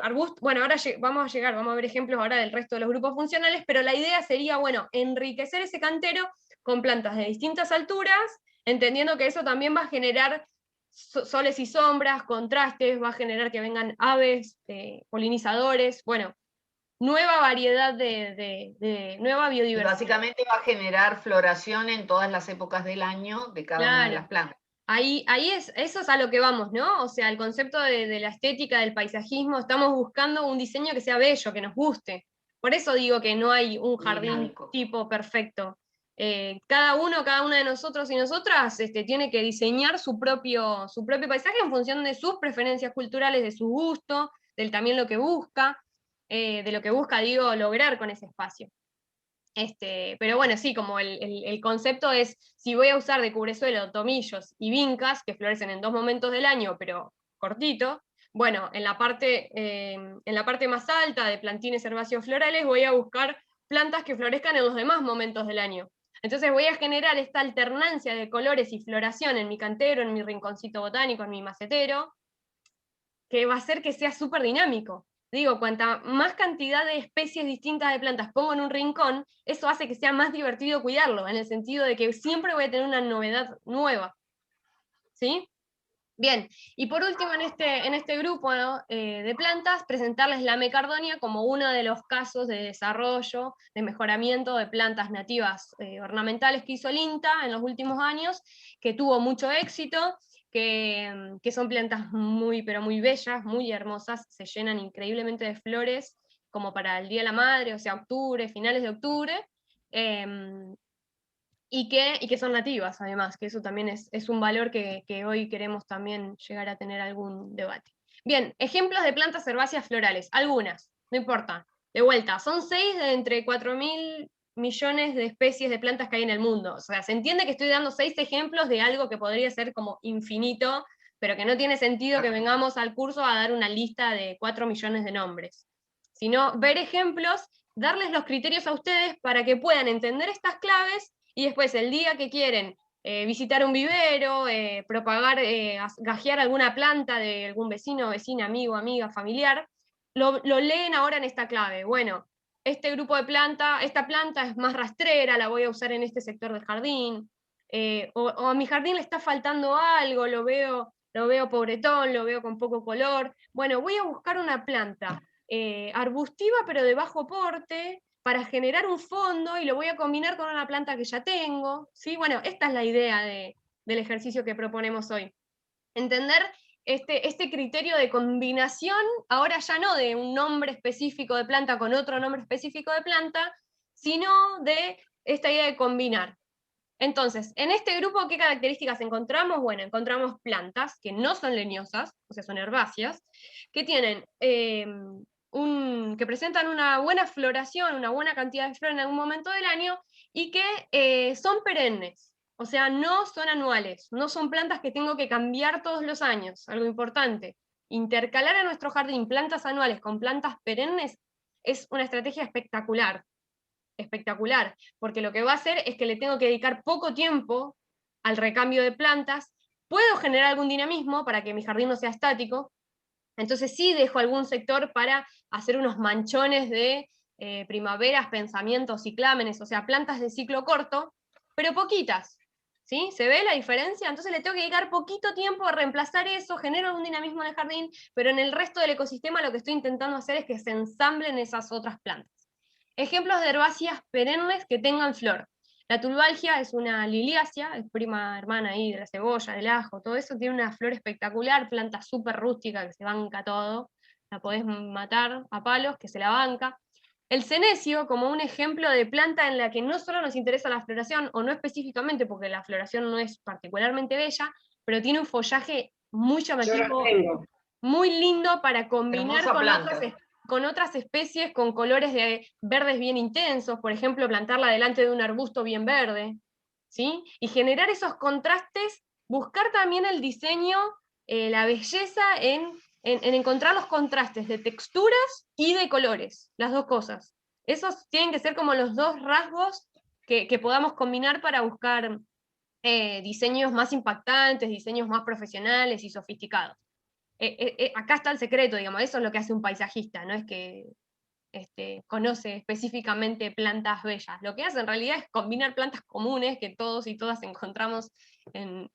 arbustos. Bueno, ahora vamos a ver ejemplos ahora del resto de los grupos funcionales, pero la idea sería, bueno, enriquecer ese cantero con plantas de distintas alturas, entendiendo que eso también va a generar soles y sombras, contrastes, va a generar que vengan aves, polinizadores, bueno, nueva variedad nueva biodiversidad. Básicamente va a generar floración en todas las épocas del año de cada una de las plantas. Eso es a lo que vamos, ¿no? O sea, el concepto de la estética, del paisajismo, estamos buscando un diseño que sea bello, que nos guste. Por eso digo que no hay un jardín dinámico, tipo perfecto. Cada una de nosotros y nosotras tiene que diseñar su propio paisaje en función de sus preferencias culturales, de su gusto, del también lo que busca, de lo que busca, digo, lograr con ese espacio. Pero bueno, sí, como el concepto es, si voy a usar de cubresuelo tomillos y vincas, que florecen en 2 momentos del año, pero cortito, bueno, en la parte más alta de plantines herbáceos florales voy a buscar plantas que florezcan en los demás momentos del año. Entonces voy a generar esta alternancia de colores y floración en mi cantero, en mi rinconcito botánico, en mi macetero, que va a hacer que sea súper dinámico. Digo, cuanta más cantidad de especies distintas de plantas pongo en un rincón, eso hace que sea más divertido cuidarlo, en el sentido de que siempre voy a tener una novedad nueva. ¿Sí? Bien, y por último en este grupo, ¿no?, de plantas, presentarles la mecardonia como uno de los casos de desarrollo, de mejoramiento de plantas nativas ornamentales que hizo el INTA en los últimos años, que tuvo mucho éxito, que son plantas pero muy bellas, muy hermosas, se llenan increíblemente de flores, como para el Día de la Madre, o sea, octubre, finales de octubre, y que son nativas, además, que eso también es un valor que hoy queremos también llegar a tener algún debate. Bien, ejemplos de plantas herbáceas florales, algunas, no importa, de vuelta, son 6 de entre 4.000 millones de especies de plantas que hay en el mundo. O sea, se entiende que estoy dando 6 ejemplos de algo que podría ser como infinito, pero que no tiene sentido que vengamos al curso a dar una lista de 4 millones de nombres. Sino ver ejemplos, darles los criterios a ustedes para que puedan entender estas claves y después el día que quieren visitar un vivero, propagar, gajear alguna planta de algún vecino, vecina, amigo, amiga, familiar, lo leen ahora en esta clave. Bueno, este grupo de esta planta es más rastrera, la voy a usar en este sector del jardín, o a mi jardín le está faltando algo, lo veo pobretón, lo veo con poco color. Bueno, voy a buscar una planta arbustiva pero de bajo porte, para generar un fondo, y lo voy a combinar con una planta que ya tengo, ¿sí? Bueno, esta es la idea del ejercicio que proponemos hoy. Entender este criterio de combinación, ahora ya no de un nombre específico de planta con otro nombre específico de planta, sino de esta idea de combinar. Entonces, en este grupo, ¿qué características encontramos? Bueno, encontramos plantas que no son leñosas, o sea, son herbáceas, que tienen que presentan una buena floración, una buena cantidad de flor en algún momento del año, y que son perennes, o sea, no son anuales, no son plantas que tengo que cambiar todos los años, algo importante. Intercalar en nuestro jardín plantas anuales con plantas perennes es una estrategia espectacular, porque lo que va a hacer es que le tengo que dedicar poco tiempo al recambio de plantas, puedo generar algún dinamismo para que mi jardín no sea estático. Entonces sí dejo algún sector para hacer unos manchones de primaveras, pensamientos, ciclámenes, o sea, plantas de ciclo corto, pero poquitas, ¿sí? ¿Se ve la diferencia? Entonces le tengo que dedicar poquito tiempo a reemplazar eso, genero un dinamismo en el jardín, pero en el resto del ecosistema lo que estoy intentando hacer es que se ensamblen esas otras plantas. Ejemplos de herbáceas perennes que tengan flor. La tulbalgia es una liliácea, es prima hermana ahí de la cebolla, del ajo, todo eso, tiene una flor espectacular, planta súper rústica que se banca todo, la podés matar a palos, que se la banca. El senecio, como un ejemplo de planta en la que no solo nos interesa la floración, o no específicamente porque la floración no es particularmente bella, pero tiene un follaje muy Yo la llamativo, tengo. muy lindo para combinar Hermosa con planta. con otras especies con colores de verdes bien intensos, por ejemplo, plantarla delante de un arbusto bien verde, ¿sí? Y generar esos contrastes, buscar también el diseño, la belleza en encontrar los contrastes de texturas y de colores, las dos cosas. Esos tienen que ser como los dos rasgos que podamos combinar para buscar diseños más impactantes, diseños más profesionales y sofisticados. Acá está el secreto, digamos, eso es lo que hace un paisajista, no es que conoce específicamente plantas bellas. Lo que hace en realidad es combinar plantas comunes que todos y todas encontramos en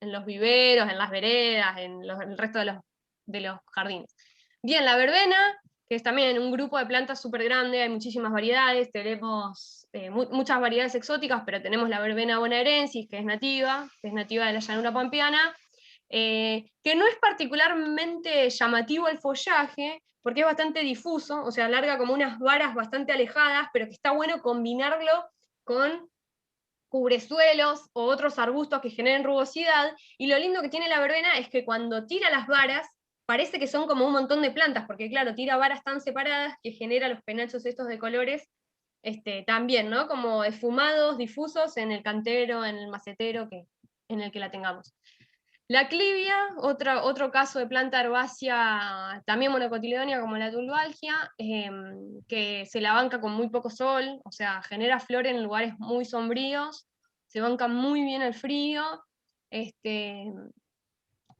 los viveros, en las veredas, el resto de los jardines. Bien, la verbena, que es también un grupo de plantas súper grande, hay muchísimas variedades, tenemos muchas variedades exóticas, pero tenemos la verbena bonaerensis, que es nativa de la llanura pampeana, que no es particularmente llamativo el follaje, porque es bastante difuso, o sea, larga como unas varas bastante alejadas, pero que está bueno combinarlo con cubresuelos o otros arbustos que generen rugosidad, y lo lindo que tiene la verbena es que cuando tira las varas, parece que son como un montón de plantas, porque claro, tira varas tan separadas que genera los penachos estos de colores, también, ¿no? Como esfumados, difusos en el cantero, en el macetero, en el que la tengamos. La clivia, otro caso de planta herbácea, también monocotiledónea como la tulbalgia, que se la banca con muy poco sol, o sea, genera flor en lugares muy sombríos, se banca muy bien el frío, y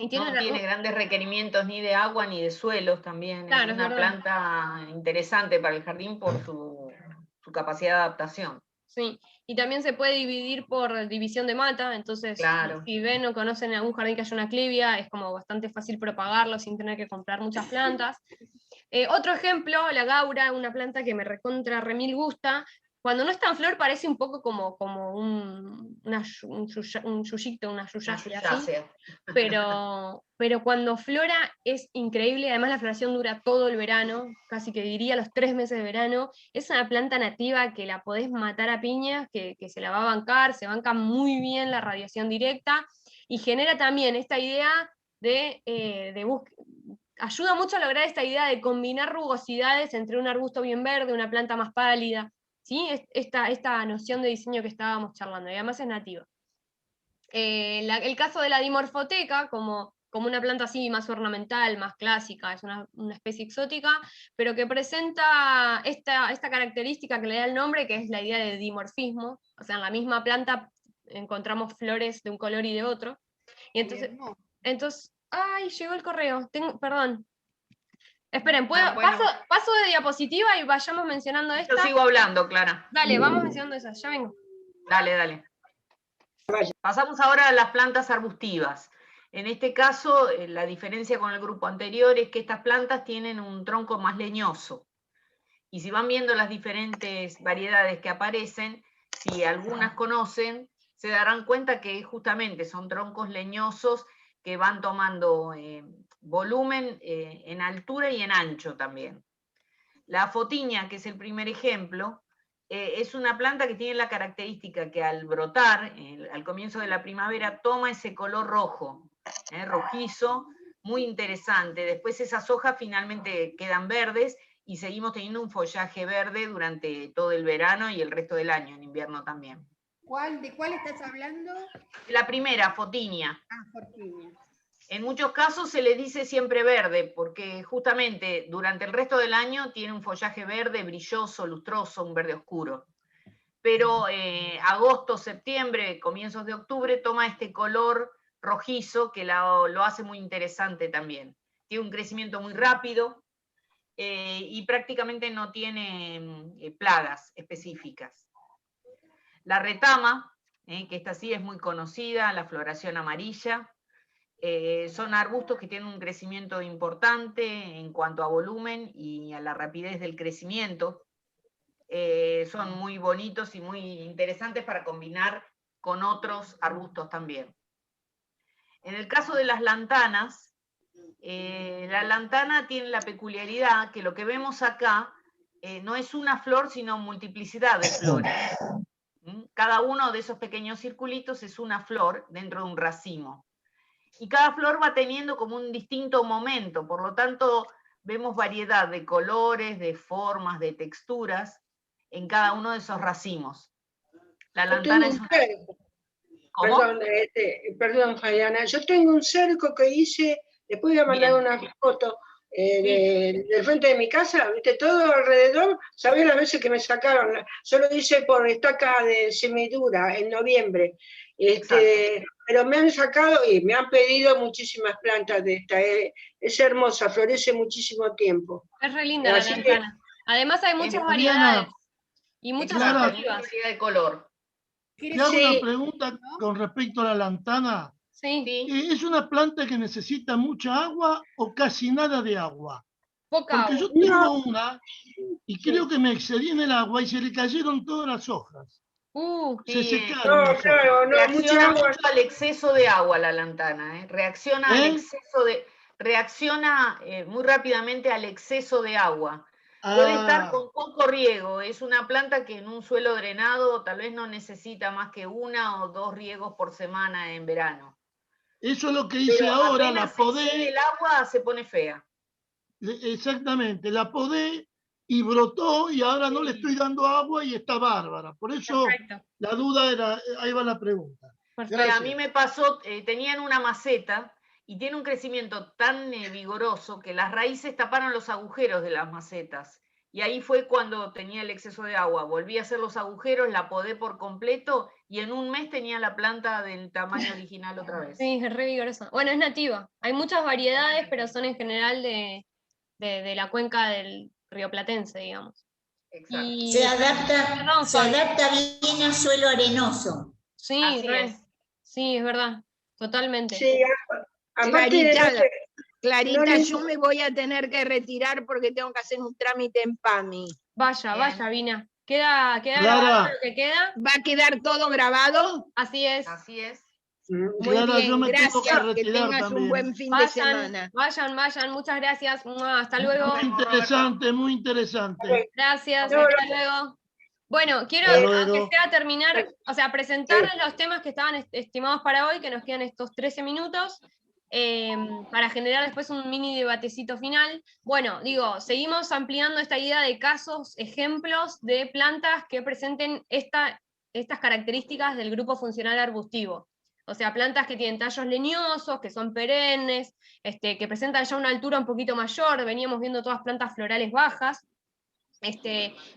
tiene No tiene grandes requerimientos ni de agua ni de suelos también. Claro, Es es una verdad. planta interesante para el jardín por su capacidad de adaptación. Sí, y también se puede dividir por división de mata, entonces Claro. si ven o conocen algún jardín que haya una clivia, es como bastante fácil propagarlo sin tener que comprar muchas plantas. Otro ejemplo, la gaura, una planta que me recontra remil gusta. Cuando no está en flor parece un poco como un yuyito, una yuyácea, así, pero cuando flora es increíble, además la floración dura todo el verano, casi que diría los 3 meses de verano. Es una planta nativa que la podés matar a piñas, que se la va a bancar, se banca muy bien la radiación directa, y genera también esta idea de ayuda mucho a lograr esta idea de combinar rugosidades entre un arbusto bien verde, una planta más pálida, ¿sí? Esta noción de diseño que estábamos charlando, y además es nativa. El caso de la dimorfoteca, como una planta así más ornamental, más clásica, es una especie exótica, pero que presenta esta característica que le da el nombre, que es la idea de dimorfismo, o sea, en la misma planta encontramos flores de un color y de otro, y entonces ¡ay! Llegó el correo. Perdón. Esperen, Bueno. paso de diapositiva y vayamos mencionando esta. Yo sigo hablando, Clara. Dale, vamos mencionando esas, ya vengo. Dale. Pasamos ahora a las plantas arbustivas. En este caso, la diferencia con el grupo anterior es que estas plantas tienen un tronco más leñoso. Y si van viendo las diferentes variedades que aparecen, si algunas conocen, se darán cuenta que justamente son troncos leñosos que van tomando volumen en altura y en ancho también. La fotiña, que es el primer ejemplo, es una planta que tiene la característica que al brotar, al comienzo de la primavera, toma ese color rojo, rojizo, muy interesante. Después esas hojas finalmente quedan verdes y seguimos teniendo un follaje verde durante todo el verano y el resto del año, en invierno también. ¿De cuál estás hablando? La primera, fotiña. Ah, fotiña. En muchos casos se le dice siempre verde, porque justamente durante el resto del año tiene un follaje verde, brilloso, lustroso, un verde oscuro. Pero agosto, septiembre, comienzos de octubre, toma este color rojizo que lo hace muy interesante también. Tiene un crecimiento muy rápido y prácticamente no tiene plagas específicas. La retama, que esta sí es muy conocida, la floración amarilla. Son arbustos que tienen un crecimiento importante en cuanto a volumen y a la rapidez del crecimiento. son muy bonitos y muy interesantes para combinar con otros arbustos también. En el caso de las lantanas, la lantana tiene la peculiaridad que lo que vemos acá no es una flor, sino multiplicidad de flores. Cada uno de esos pequeños circulitos es una flor dentro de un racimo. Y cada flor va teniendo como un distinto momento, por lo tanto vemos variedad de colores, de formas, de texturas en cada uno de esos racimos. La lantana es una... ¿Cómo? Perdón, Jayana, yo tengo un cerco que hice, después voy a mandar una foto del frente de mi casa, ¿viste? Todo alrededor, ¿sabés las veces que me sacaron? Solo hice por estaca de semidura en noviembre, pero me han sacado y me han pedido muchísimas plantas de esta, es hermosa, florece muchísimo tiempo. Es re linda la lantana. Además hay muchas variedades y muchas variedades de color. Te hago una pregunta con respecto a la lantana. Sí. ¿Es una planta que necesita mucha agua o casi nada de agua? Poca Porque agua. yo tengo una y creo que me excedí en el agua y se le cayeron todas las hojas. Se secaron las hojas. Reacciona mucho al exceso de agua la lantana, reacciona al exceso de... Reacciona muy rápidamente al exceso de agua. Puede estar con poco riego, es una planta que en un suelo drenado tal vez no necesita más que 1 o 2 riegos por semana en verano. Eso es lo que hice ahora, la podé. El agua se pone fea. Exactamente, la podé y brotó y ahora no le estoy dando agua y está bárbara. Por eso la duda era, ahí va la pregunta. A mí me pasó, tenían una maceta y tiene un crecimiento tan vigoroso que las raíces taparon los agujeros de las macetas. Y ahí fue cuando tenía el exceso de agua. Volví a hacer los agujeros, la podé por completo y en un mes tenía la planta del tamaño original otra vez. Sí, es re vigorosa. Bueno, es nativa. Hay muchas variedades, pero son en general de la cuenca del Río Platense, digamos. Y... Se adapta bien al suelo arenoso. Sí, sí, es verdad. Totalmente. Sí, Clarita, yo me voy a tener que retirar porque tengo que hacer un trámite en PAMI. Vaya, Vina. ¿Queda grabado lo que queda? ¿Va a quedar todo grabado? Así es. Así es. Muy bien, gracias, que tengas un buen fin de semana. Vayan, muchas gracias. Hasta luego. Muy interesante. Gracias, hasta luego. Bueno, quiero, aunque sea terminar, o sea, presentarles los temas que estaban estimados para hoy, que nos quedan estos 13 minutos, para generar después un mini debatecito final. Bueno, digo, seguimos ampliando esta idea de casos, ejemplos de plantas que presenten estas características del grupo funcional arbustivo. O sea, plantas que tienen tallos leñosos, que son perennes, que presentan ya una altura un poquito mayor, veníamos viendo todas plantas florales bajas.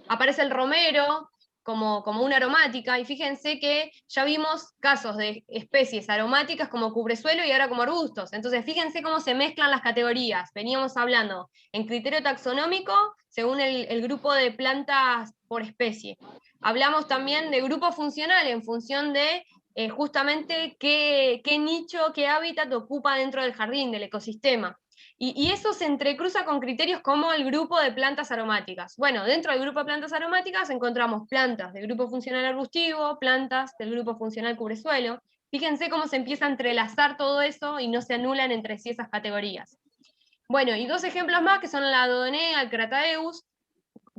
Aparece el romero como una aromática, y fíjense que ya vimos casos de especies aromáticas como cubresuelo y ahora como arbustos. Entonces fíjense cómo se mezclan las categorías. Veníamos hablando en criterio taxonómico según el grupo de plantas por especie. Hablamos también de grupo funcional en función de justamente qué nicho, qué hábitat ocupa dentro del jardín, del ecosistema. Y eso se entrecruza con criterios como el grupo de plantas aromáticas. Bueno, dentro del grupo de plantas aromáticas encontramos plantas del grupo funcional arbustivo, plantas del grupo funcional cubresuelo. Fíjense cómo se empieza a entrelazar todo eso y no se anulan entre sí esas categorías. Bueno, y 2 ejemplos más que son la Dodonea, el Crataeus.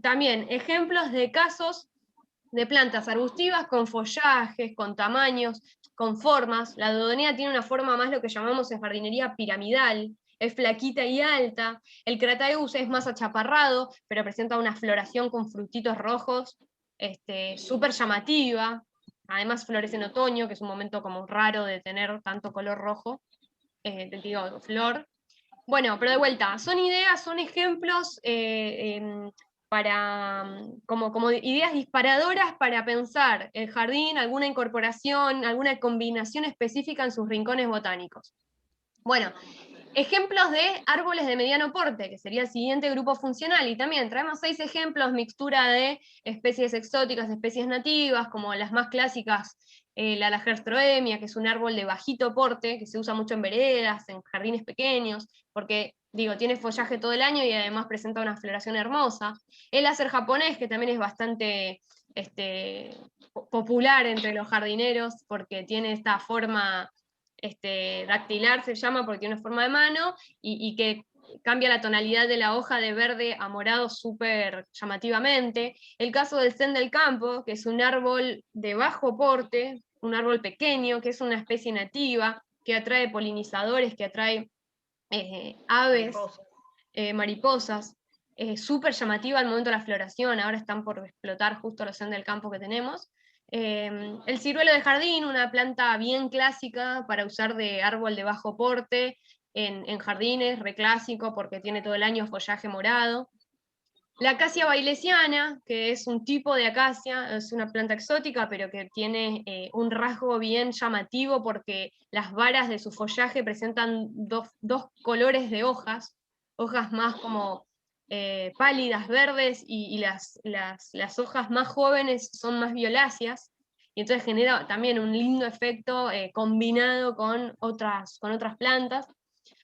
También ejemplos de casos de plantas arbustivas con follajes, con tamaños, con formas. La Dodonea tiene una forma más lo que llamamos en jardinería piramidal, es flaquita y alta. El Crataeus es más achaparrado, pero presenta una floración con frutitos rojos, súper llamativa. Además florece en otoño, que es un momento como raro de tener tanto color rojo, flor. Bueno, pero de vuelta, son ideas, son ejemplos como ideas disparadoras para pensar el jardín, alguna incorporación, alguna combinación específica en sus rincones botánicos. Bueno, Ejemplos de árboles de mediano porte, que sería el siguiente grupo funcional, y también traemos 6 ejemplos, mixtura de especies exóticas, especies nativas, como las más clásicas, la lagerstroemia, que es un árbol de bajito porte, que se usa mucho en veredas, en jardines pequeños, porque, digo, tiene follaje todo el año y además presenta una floración hermosa. El acer japonés, que también es bastante popular entre los jardineros, porque tiene esta forma dactilar, se llama, porque tiene una forma de mano, y que cambia la tonalidad de la hoja de verde a morado súper llamativamente. El caso del Zen del campo, que es un árbol de bajo porte, un árbol pequeño, que es una especie nativa, que atrae polinizadores, que atrae aves, mariposas, súper llamativa al momento de la floración. Ahora están por explotar justo los Zen del campo que tenemos. El ciruelo de jardín, una planta bien clásica para usar de árbol de bajo porte en jardines, reclásico porque tiene todo el año follaje morado. La acacia bailesiana, que es un tipo de acacia, es una planta exótica, pero que tiene un rasgo bien llamativo porque las varas de su follaje presentan dos colores de hojas más como pálidas, verdes, y las hojas más jóvenes son más violáceas, y entonces genera también un lindo efecto combinado con otras plantas.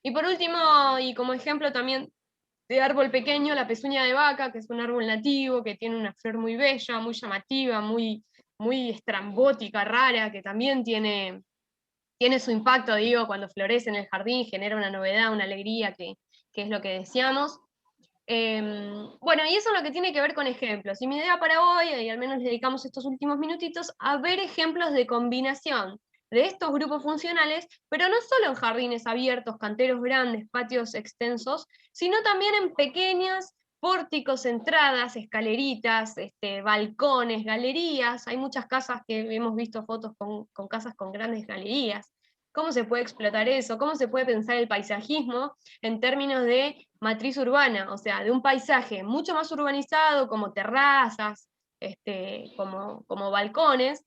Y por último, y como ejemplo también de árbol pequeño, la pezuña de vaca, que es un árbol nativo, que tiene una flor muy bella, muy llamativa, muy estrambótica, rara, que también tiene su impacto, digo, cuando florece en el jardín, genera una novedad, una alegría, que es lo que deseamos. Bueno, y eso es lo que tiene que ver con ejemplos. Y mi idea para hoy, y al menos le dedicamos estos últimos minutitos, a ver ejemplos de combinación de estos grupos funcionales, pero no solo en jardines abiertos, canteros grandes, patios extensos, sino también en pequeñas pórticos, entradas, escaleritas, balcones, galerías. Hay muchas casas que hemos visto fotos con casas con grandes galerías. ¿Cómo se puede explotar eso? ¿Cómo se puede pensar el paisajismo en términos de matriz urbana? O sea, de un paisaje mucho más urbanizado, como terrazas, como balcones,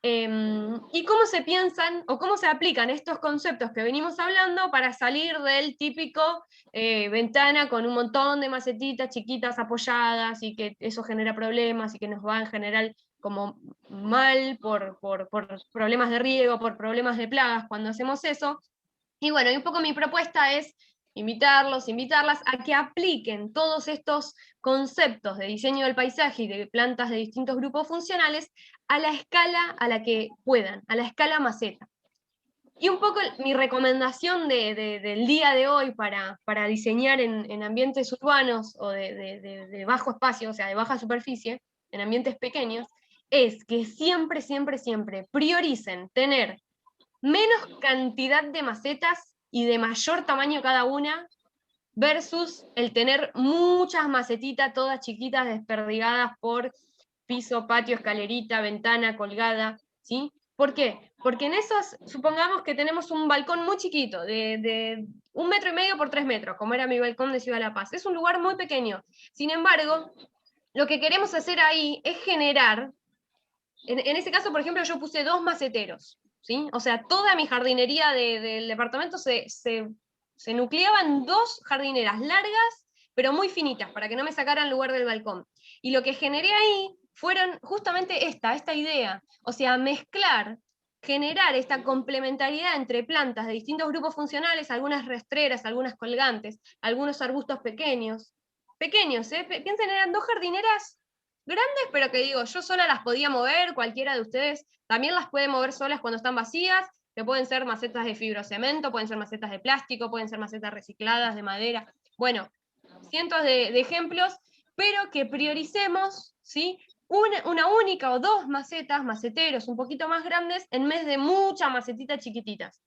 y cómo se piensan o cómo se aplican estos conceptos que venimos hablando para salir del típico ventana con un montón de macetitas chiquitas apoyadas, y que eso genera problemas y que nos va en general como mal por problemas de riego, por problemas de plagas cuando hacemos eso. Y bueno, y un poco mi propuesta es invitarlas a que apliquen todos estos conceptos de diseño del paisaje y de plantas de distintos grupos funcionales a la escala a la que puedan, a la escala maceta. Y un poco mi recomendación del día de hoy para diseñar en ambientes urbanos o de bajo espacio, o sea, de baja superficie, en ambientes pequeños, es que siempre, siempre, siempre prioricen tener menos cantidad de macetas y de mayor tamaño cada una, versus el tener muchas macetitas, todas chiquitas, desperdigadas por piso, patio, escalerita, ventana, colgada, ¿sí? ¿Por qué? Porque en esos, supongamos que tenemos un balcón muy chiquito, de 1,5 metros por 3 metros, como era mi balcón de Ciudad de La Paz. Es un lugar muy pequeño. Sin embargo, lo que queremos hacer ahí es generar, en ese caso, por ejemplo, yo puse 2 maceteros, ¿sí? O sea, toda mi jardinería del departamento se nucleaba en 2 jardineras largas, pero muy finitas, para que no me sacaran lugar del balcón. Y lo que generé ahí fueron justamente esta idea, o sea, mezclar, generar esta complementariedad entre plantas de distintos grupos funcionales, algunas rastreras, algunas colgantes, algunos arbustos pequeños, piensen, eran 2 jardineras grandes, pero que digo, yo sola las podía mover, cualquiera de ustedes también las puede mover solas cuando están vacías, que pueden ser macetas de fibrocemento, pueden ser macetas de plástico, pueden ser macetas recicladas de madera. Bueno, cientos de ejemplos, pero que prioricemos, ¿sí?, una única o 2 maceteros un poquito más grandes, en vez de muchas macetitas chiquititas.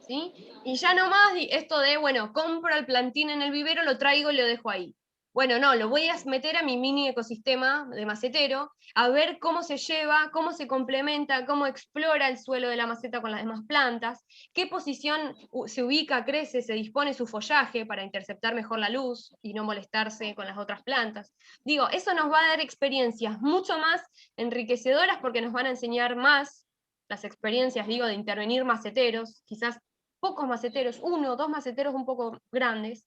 ¿Sí? Y ya no más esto de, bueno, compro el plantín en el vivero, lo traigo y lo dejo ahí. Bueno, no, lo voy a meter a mi mini ecosistema de macetero, a ver cómo se lleva, cómo se complementa, cómo explora el suelo de la maceta con las demás plantas, qué posición se ubica, crece, se dispone su follaje para interceptar mejor la luz y no molestarse con las otras plantas. Digo, eso nos va a dar experiencias mucho más enriquecedoras, porque nos van a enseñar más las experiencias, digo, de intervenir maceteros, quizás pocos maceteros, 1 o 2 maceteros un poco grandes.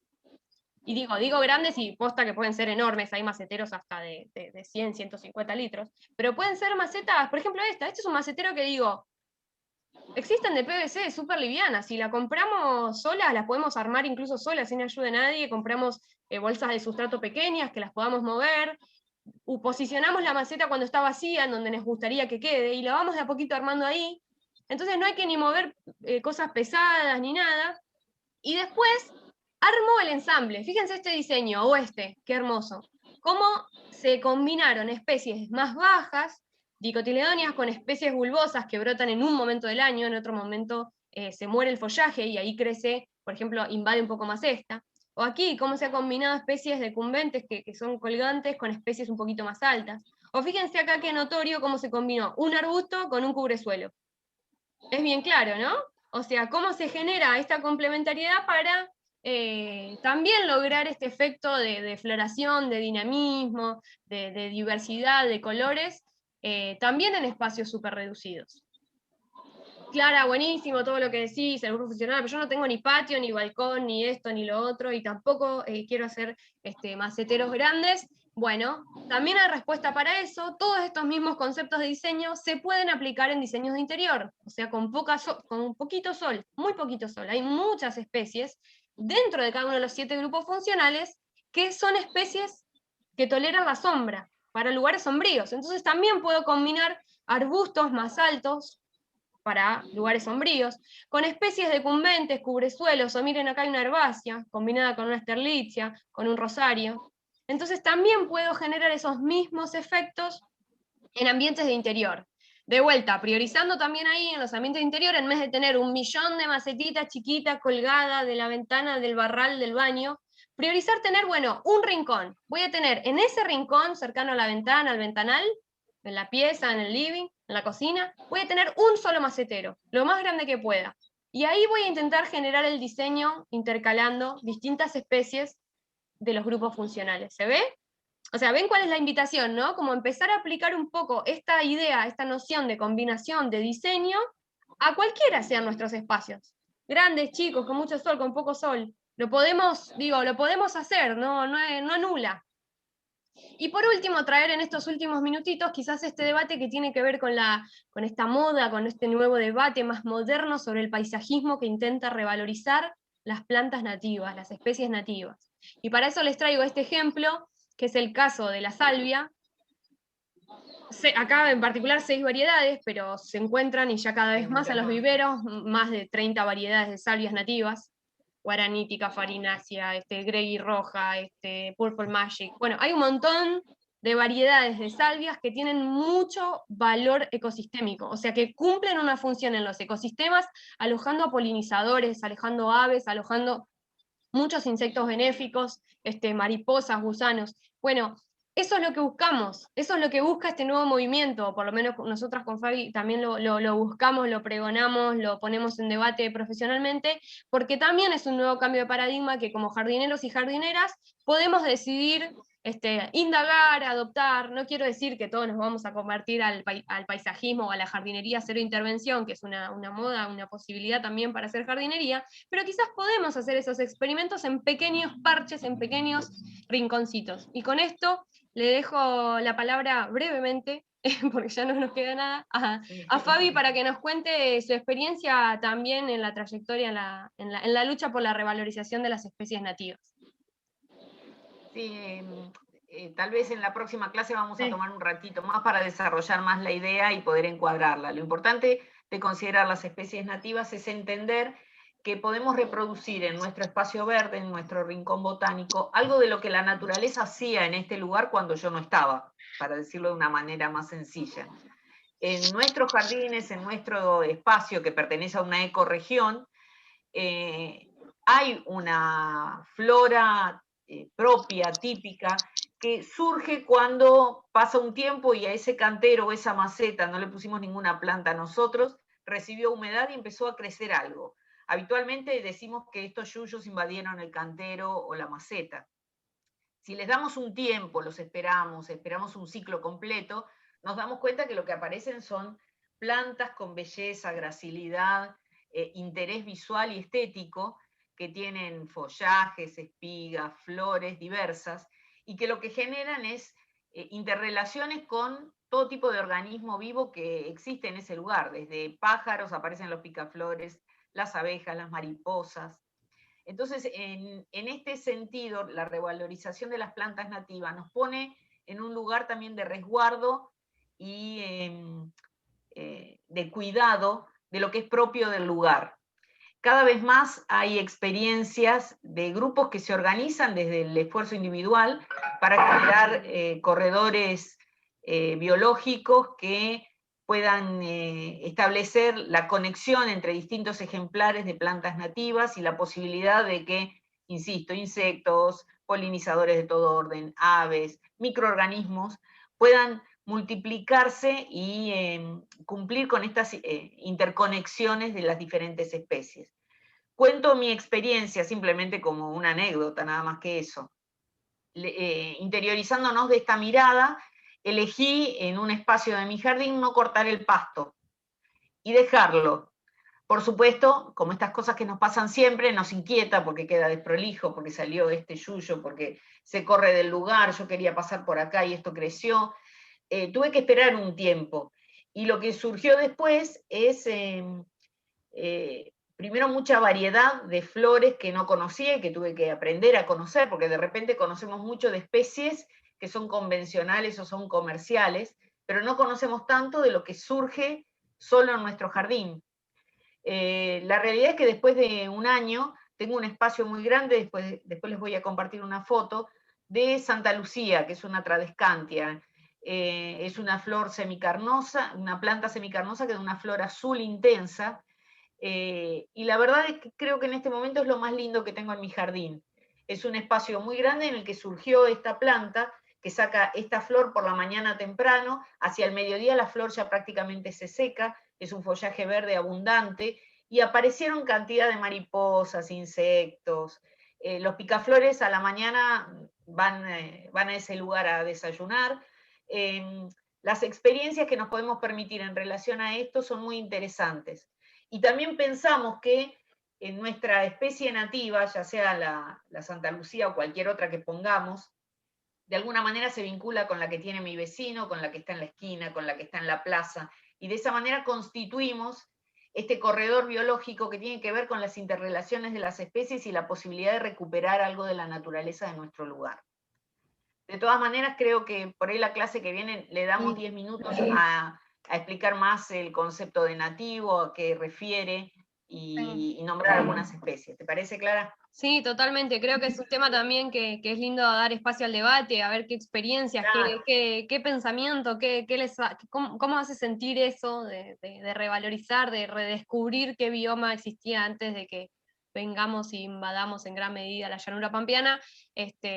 Y digo grandes y posta que pueden ser enormes, hay maceteros hasta de 100, 150 litros, pero pueden ser macetas, por ejemplo este es un macetero que digo, existen de PVC, súper livianas, si la compramos solas, las podemos armar incluso solas, sin ayuda de nadie, compramos bolsas de sustrato pequeñas que las podamos mover, posicionamos la maceta cuando está vacía, en donde nos gustaría que quede, y la vamos de a poquito armando ahí, entonces no hay que ni mover cosas pesadas ni nada, y después armo el ensamble. Fíjense este diseño, o qué hermoso. Cómo se combinaron especies más bajas, dicotiledóneas, con especies bulbosas que brotan en un momento del año, en otro momento se muere el follaje y ahí crece, por ejemplo, invade un poco más esta. O aquí, cómo se han combinado especies decumbentes que son colgantes con especies un poquito más altas. O fíjense acá que notorio cómo se combinó un arbusto con un cubresuelo. Es bien claro, ¿no? O sea, cómo se genera esta complementariedad para también lograr este efecto de floración, de dinamismo, de diversidad de colores, también en espacios súper reducidos. Clara, buenísimo todo lo que decís, el grupo funcional, pero yo no tengo ni patio, ni balcón, ni esto, ni lo otro, y tampoco quiero hacer maceteros grandes. Bueno, también hay respuesta para eso. Todos estos mismos conceptos de diseño se pueden aplicar en diseños de interior, o sea, con poquito sol, muy poquito sol. Hay muchas especies dentro de cada uno de los 7 grupos funcionales que son especies que toleran la sombra para lugares sombríos. Entonces también puedo combinar arbustos más altos para lugares sombríos, con especies decumbentes, cubresuelos, o miren acá hay una herbácea combinada con una esterlitzia, con un rosario. Entonces también puedo generar esos mismos efectos en ambientes de interior. De vuelta, priorizando también ahí en los ambientes de interior, en vez de tener 1.000.000 de macetitas chiquitas colgadas de la ventana del barral del baño, priorizar tener, bueno, un rincón. Voy a tener en ese rincón, cercano a la ventana, al ventanal, en la pieza, en el living, en la cocina, voy a tener un solo macetero, lo más grande que pueda. Y ahí voy a intentar generar el diseño intercalando distintas especies de los grupos funcionales. ¿Se ve? O sea, ¿ven cuál es la invitación, no? Como empezar a aplicar un poco esta idea, esta noción de combinación de diseño a cualquiera sean nuestros espacios. Grandes, chicos, con mucho sol, con poco sol. Lo podemos hacer, no anula. Y por último, traer en estos últimos minutitos quizás este debate que tiene que ver con esta moda, con este nuevo debate más moderno sobre el paisajismo que intenta revalorizar las plantas nativas, las especies nativas. Y para eso les traigo este ejemplo, que es el caso de la salvia. Acá en particular 6 variedades, pero se encuentran y ya cada vez más a los viveros, más de 30 variedades de salvias nativas. Guaranítica, farinácea, Grey roja, Purple Magic. Bueno, hay un montón de variedades de salvias que tienen mucho valor ecosistémico, o sea que cumplen una función en los ecosistemas, alojando a polinizadores, alojando aves, alojando muchos insectos benéficos, mariposas, gusanos. Bueno, eso es lo que buscamos, eso es lo que busca este nuevo movimiento, por lo menos nosotras con Fabi también lo buscamos, lo pregonamos, lo ponemos en debate profesionalmente, porque también es un nuevo cambio de paradigma que como jardineros y jardineras podemos decidir indagar, adoptar. No quiero decir que todos nos vamos a convertir al paisajismo o a la jardinería cero intervención, que es una moda, una posibilidad también para hacer jardinería, pero quizás podemos hacer esos experimentos en pequeños parches, en pequeños rinconcitos. Y con esto le dejo la palabra brevemente, porque ya no nos queda nada, a Fabi para que nos cuente su experiencia también en la trayectoria, en la lucha por la revalorización de las especies nativas. Sí, tal vez en la próxima clase vamos a tomar un ratito más para desarrollar más la idea y poder encuadrarla. Lo importante de considerar las especies nativas es entender que podemos reproducir en nuestro espacio verde, en nuestro rincón botánico, algo de lo que la naturaleza hacía en este lugar cuando yo no estaba, para decirlo de una manera más sencilla. En nuestros jardines, en nuestro espacio que pertenece a una ecorregión, hay una flora propia, típica, que surge cuando pasa un tiempo y a ese cantero o esa maceta, no le pusimos ninguna planta a nosotros, recibió humedad y empezó a crecer algo. Habitualmente decimos que estos yuyos invadieron el cantero o la maceta. Si les damos un tiempo, los esperamos un ciclo completo, nos damos cuenta que lo que aparecen son plantas con belleza, gracilidad, interés visual y estético, que tienen follajes, espigas, flores diversas, y que lo que generan es interrelaciones con todo tipo de organismo vivo que existe en ese lugar, desde pájaros, aparecen los picaflores, las abejas, las mariposas. Entonces, en este sentido, la revalorización de las plantas nativas nos pone en un lugar también de resguardo y de cuidado de lo que es propio del lugar. Cada vez más hay experiencias de grupos que se organizan desde el esfuerzo individual para crear corredores biológicos que puedan establecer la conexión entre distintos ejemplares de plantas nativas y la posibilidad de que, insisto, insectos, polinizadores de todo orden, aves, microorganismos, puedan multiplicarse y cumplir con estas interconexiones de las diferentes especies. Cuento mi experiencia simplemente como una anécdota, nada más que eso. Interiorizándonos de esta mirada, elegí en un espacio de mi jardín no cortar el pasto y dejarlo. Por supuesto, como estas cosas que nos pasan siempre, nos inquieta porque queda desprolijo, porque salió este yuyo, porque se corre del lugar, yo quería pasar por acá y esto creció. Tuve que esperar un tiempo. Y lo que surgió después es, primero, mucha variedad de flores que no conocía y que tuve que aprender a conocer, porque de repente conocemos mucho de especies que son convencionales o son comerciales, pero no conocemos tanto de lo que surge solo en nuestro jardín. La realidad es que después de un año tengo un espacio muy grande, después les voy a compartir una foto, de Santa Lucía, que es una tradescantia. Es una flor semicarnosa, una planta semicarnosa que da una flor azul intensa, y la verdad es que creo que en este momento es lo más lindo que tengo en mi jardín. Es un espacio muy grande en el que surgió esta planta, que saca esta flor por la mañana temprano, hacia el mediodía la flor ya prácticamente se seca, es un follaje verde abundante, y aparecieron cantidad de mariposas, insectos. Los picaflores a la mañana van a ese lugar a desayunar. Las experiencias que nos podemos permitir en relación a esto son muy interesantes. Y también pensamos que en nuestra especie nativa, ya sea la Santa Lucía o cualquier otra que pongamos, de alguna manera se vincula con la que tiene mi vecino, con la que está en la esquina, con la que está en la plaza, y de esa manera constituimos este corredor biológico que tiene que ver con las interrelaciones de las especies y la posibilidad de recuperar algo de la naturaleza de nuestro lugar. De todas maneras, creo que por ahí la clase que viene le damos 10 minutos a explicar más el concepto de nativo, a qué refiere, y nombrar algunas especies. ¿Te parece, Clara? Sí, totalmente. Creo que es un tema también que es lindo dar espacio al debate, a ver qué experiencias, Claro. qué pensamiento, cómo hace sentir eso de revalorizar, de redescubrir qué bioma existía antes de que vengamos y invadamos en gran medida la llanura pampeana,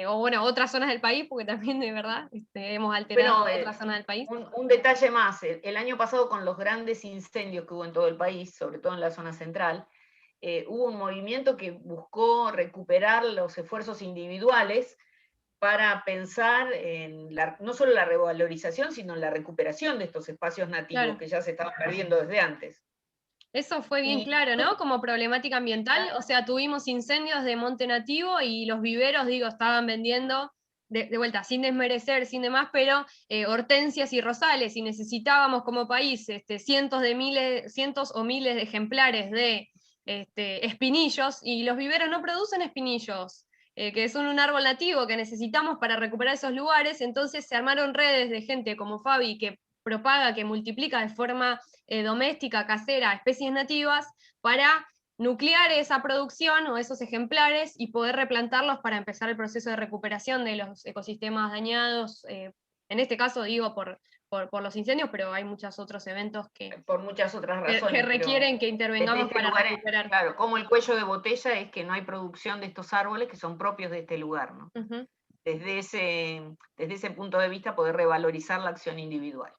o bueno, otras zonas del país, porque también de verdad hemos alterado otras zonas del país. Un detalle más, el año pasado con los grandes incendios que hubo en todo el país, sobre todo en la zona central, hubo un movimiento que buscó recuperar los esfuerzos individuales para pensar en no solo la revalorización, sino en la recuperación de estos espacios nativos, Claro, que ya se estaban perdiendo desde antes. eso fue bien claro, ¿no? Como problemática ambiental, o sea, tuvimos incendios de monte nativo y los viveros, digo, estaban vendiendo, de vuelta, sin desmerecer, sin demás, pero hortensias y rosales, y necesitábamos como país cientos o miles de ejemplares de espinillos, y los viveros no producen espinillos, que son un árbol nativo que necesitamos para recuperar esos lugares. Entonces se armaron redes de gente como Fabi que propaga, que multiplica de forma doméstica, casera, especies nativas, para nuclear esa producción o esos ejemplares y poder replantarlos para empezar el proceso de recuperación de los ecosistemas dañados, en este caso digo por los incendios, pero hay muchos otros eventos por muchas otras razones, que requieren que intervengamos para recuperar. Claro, como el cuello de botella es que no hay producción de estos árboles que son propios de este lugar, ¿no? Uh-huh. Desde ese punto de vista, poder revalorizar la acción individual.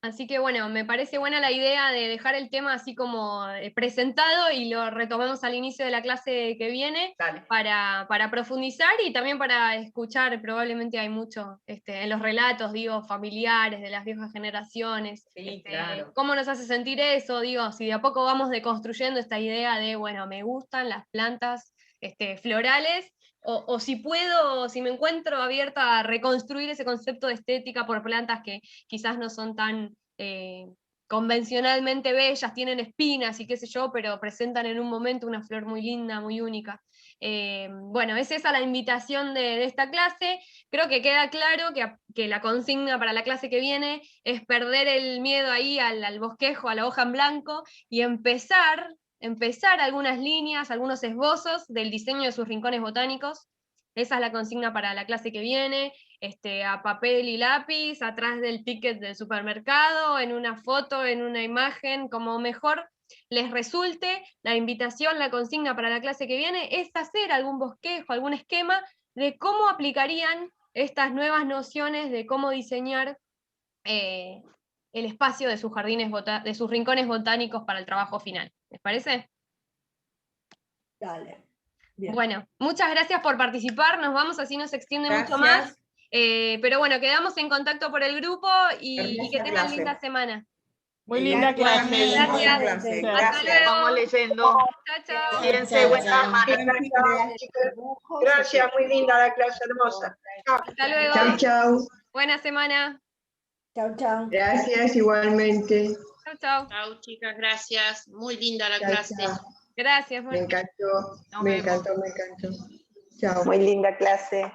Así que bueno, me parece buena la idea de dejar el tema así como presentado y lo retomamos al inicio de la clase que viene para profundizar y también para escuchar. Probablemente hay mucho en los relatos, digo, familiares de las viejas generaciones. Claro. ¿Cómo nos hace sentir eso? Digo, si de a poco vamos deconstruyendo esta idea de, bueno, me gustan las plantas florales, o si puedo, si me encuentro abierta a reconstruir ese concepto de estética por plantas que quizás no son tan convencionalmente bellas, tienen espinas y qué sé yo, pero presentan en un momento una flor muy linda, muy única. Bueno, es esa la invitación de esta clase. Creo que queda claro que la consigna para la clase que viene es perder el miedo ahí al bosquejo, a la hoja en blanco, y empezar algunas líneas, algunos esbozos del diseño de sus rincones botánicos. Esa es la consigna para la clase que viene, a papel y lápiz, atrás del ticket del supermercado, en una foto, en una imagen, como mejor les resulte. La invitación, la consigna para la clase que viene es hacer algún bosquejo, algún esquema de cómo aplicarían estas nuevas nociones de cómo diseñar el espacio de sus jardines, de sus rincones botánicos para el trabajo final. ¿Les parece? Dale. Bien. Bueno, muchas gracias por participar, nos vamos, así no se extiende mucho Gracias. más. Pero bueno, quedamos en contacto por el grupo y que tengan clase. linda semana. Muy linda clase. Gracias. Gracias. Hasta luego. Vamos leyendo. Chao, chao. Fíjense, buenas Gracias, muy linda la clase, hermosa. Hasta luego. Chau, chau. Buena semana. Chau, chau. Gracias, igualmente. Chao, chao. Chau, chicas, gracias. Muy linda la Chau, clase. chau. Gracias. Me encantó, me encantó. Chao. Muy linda clase.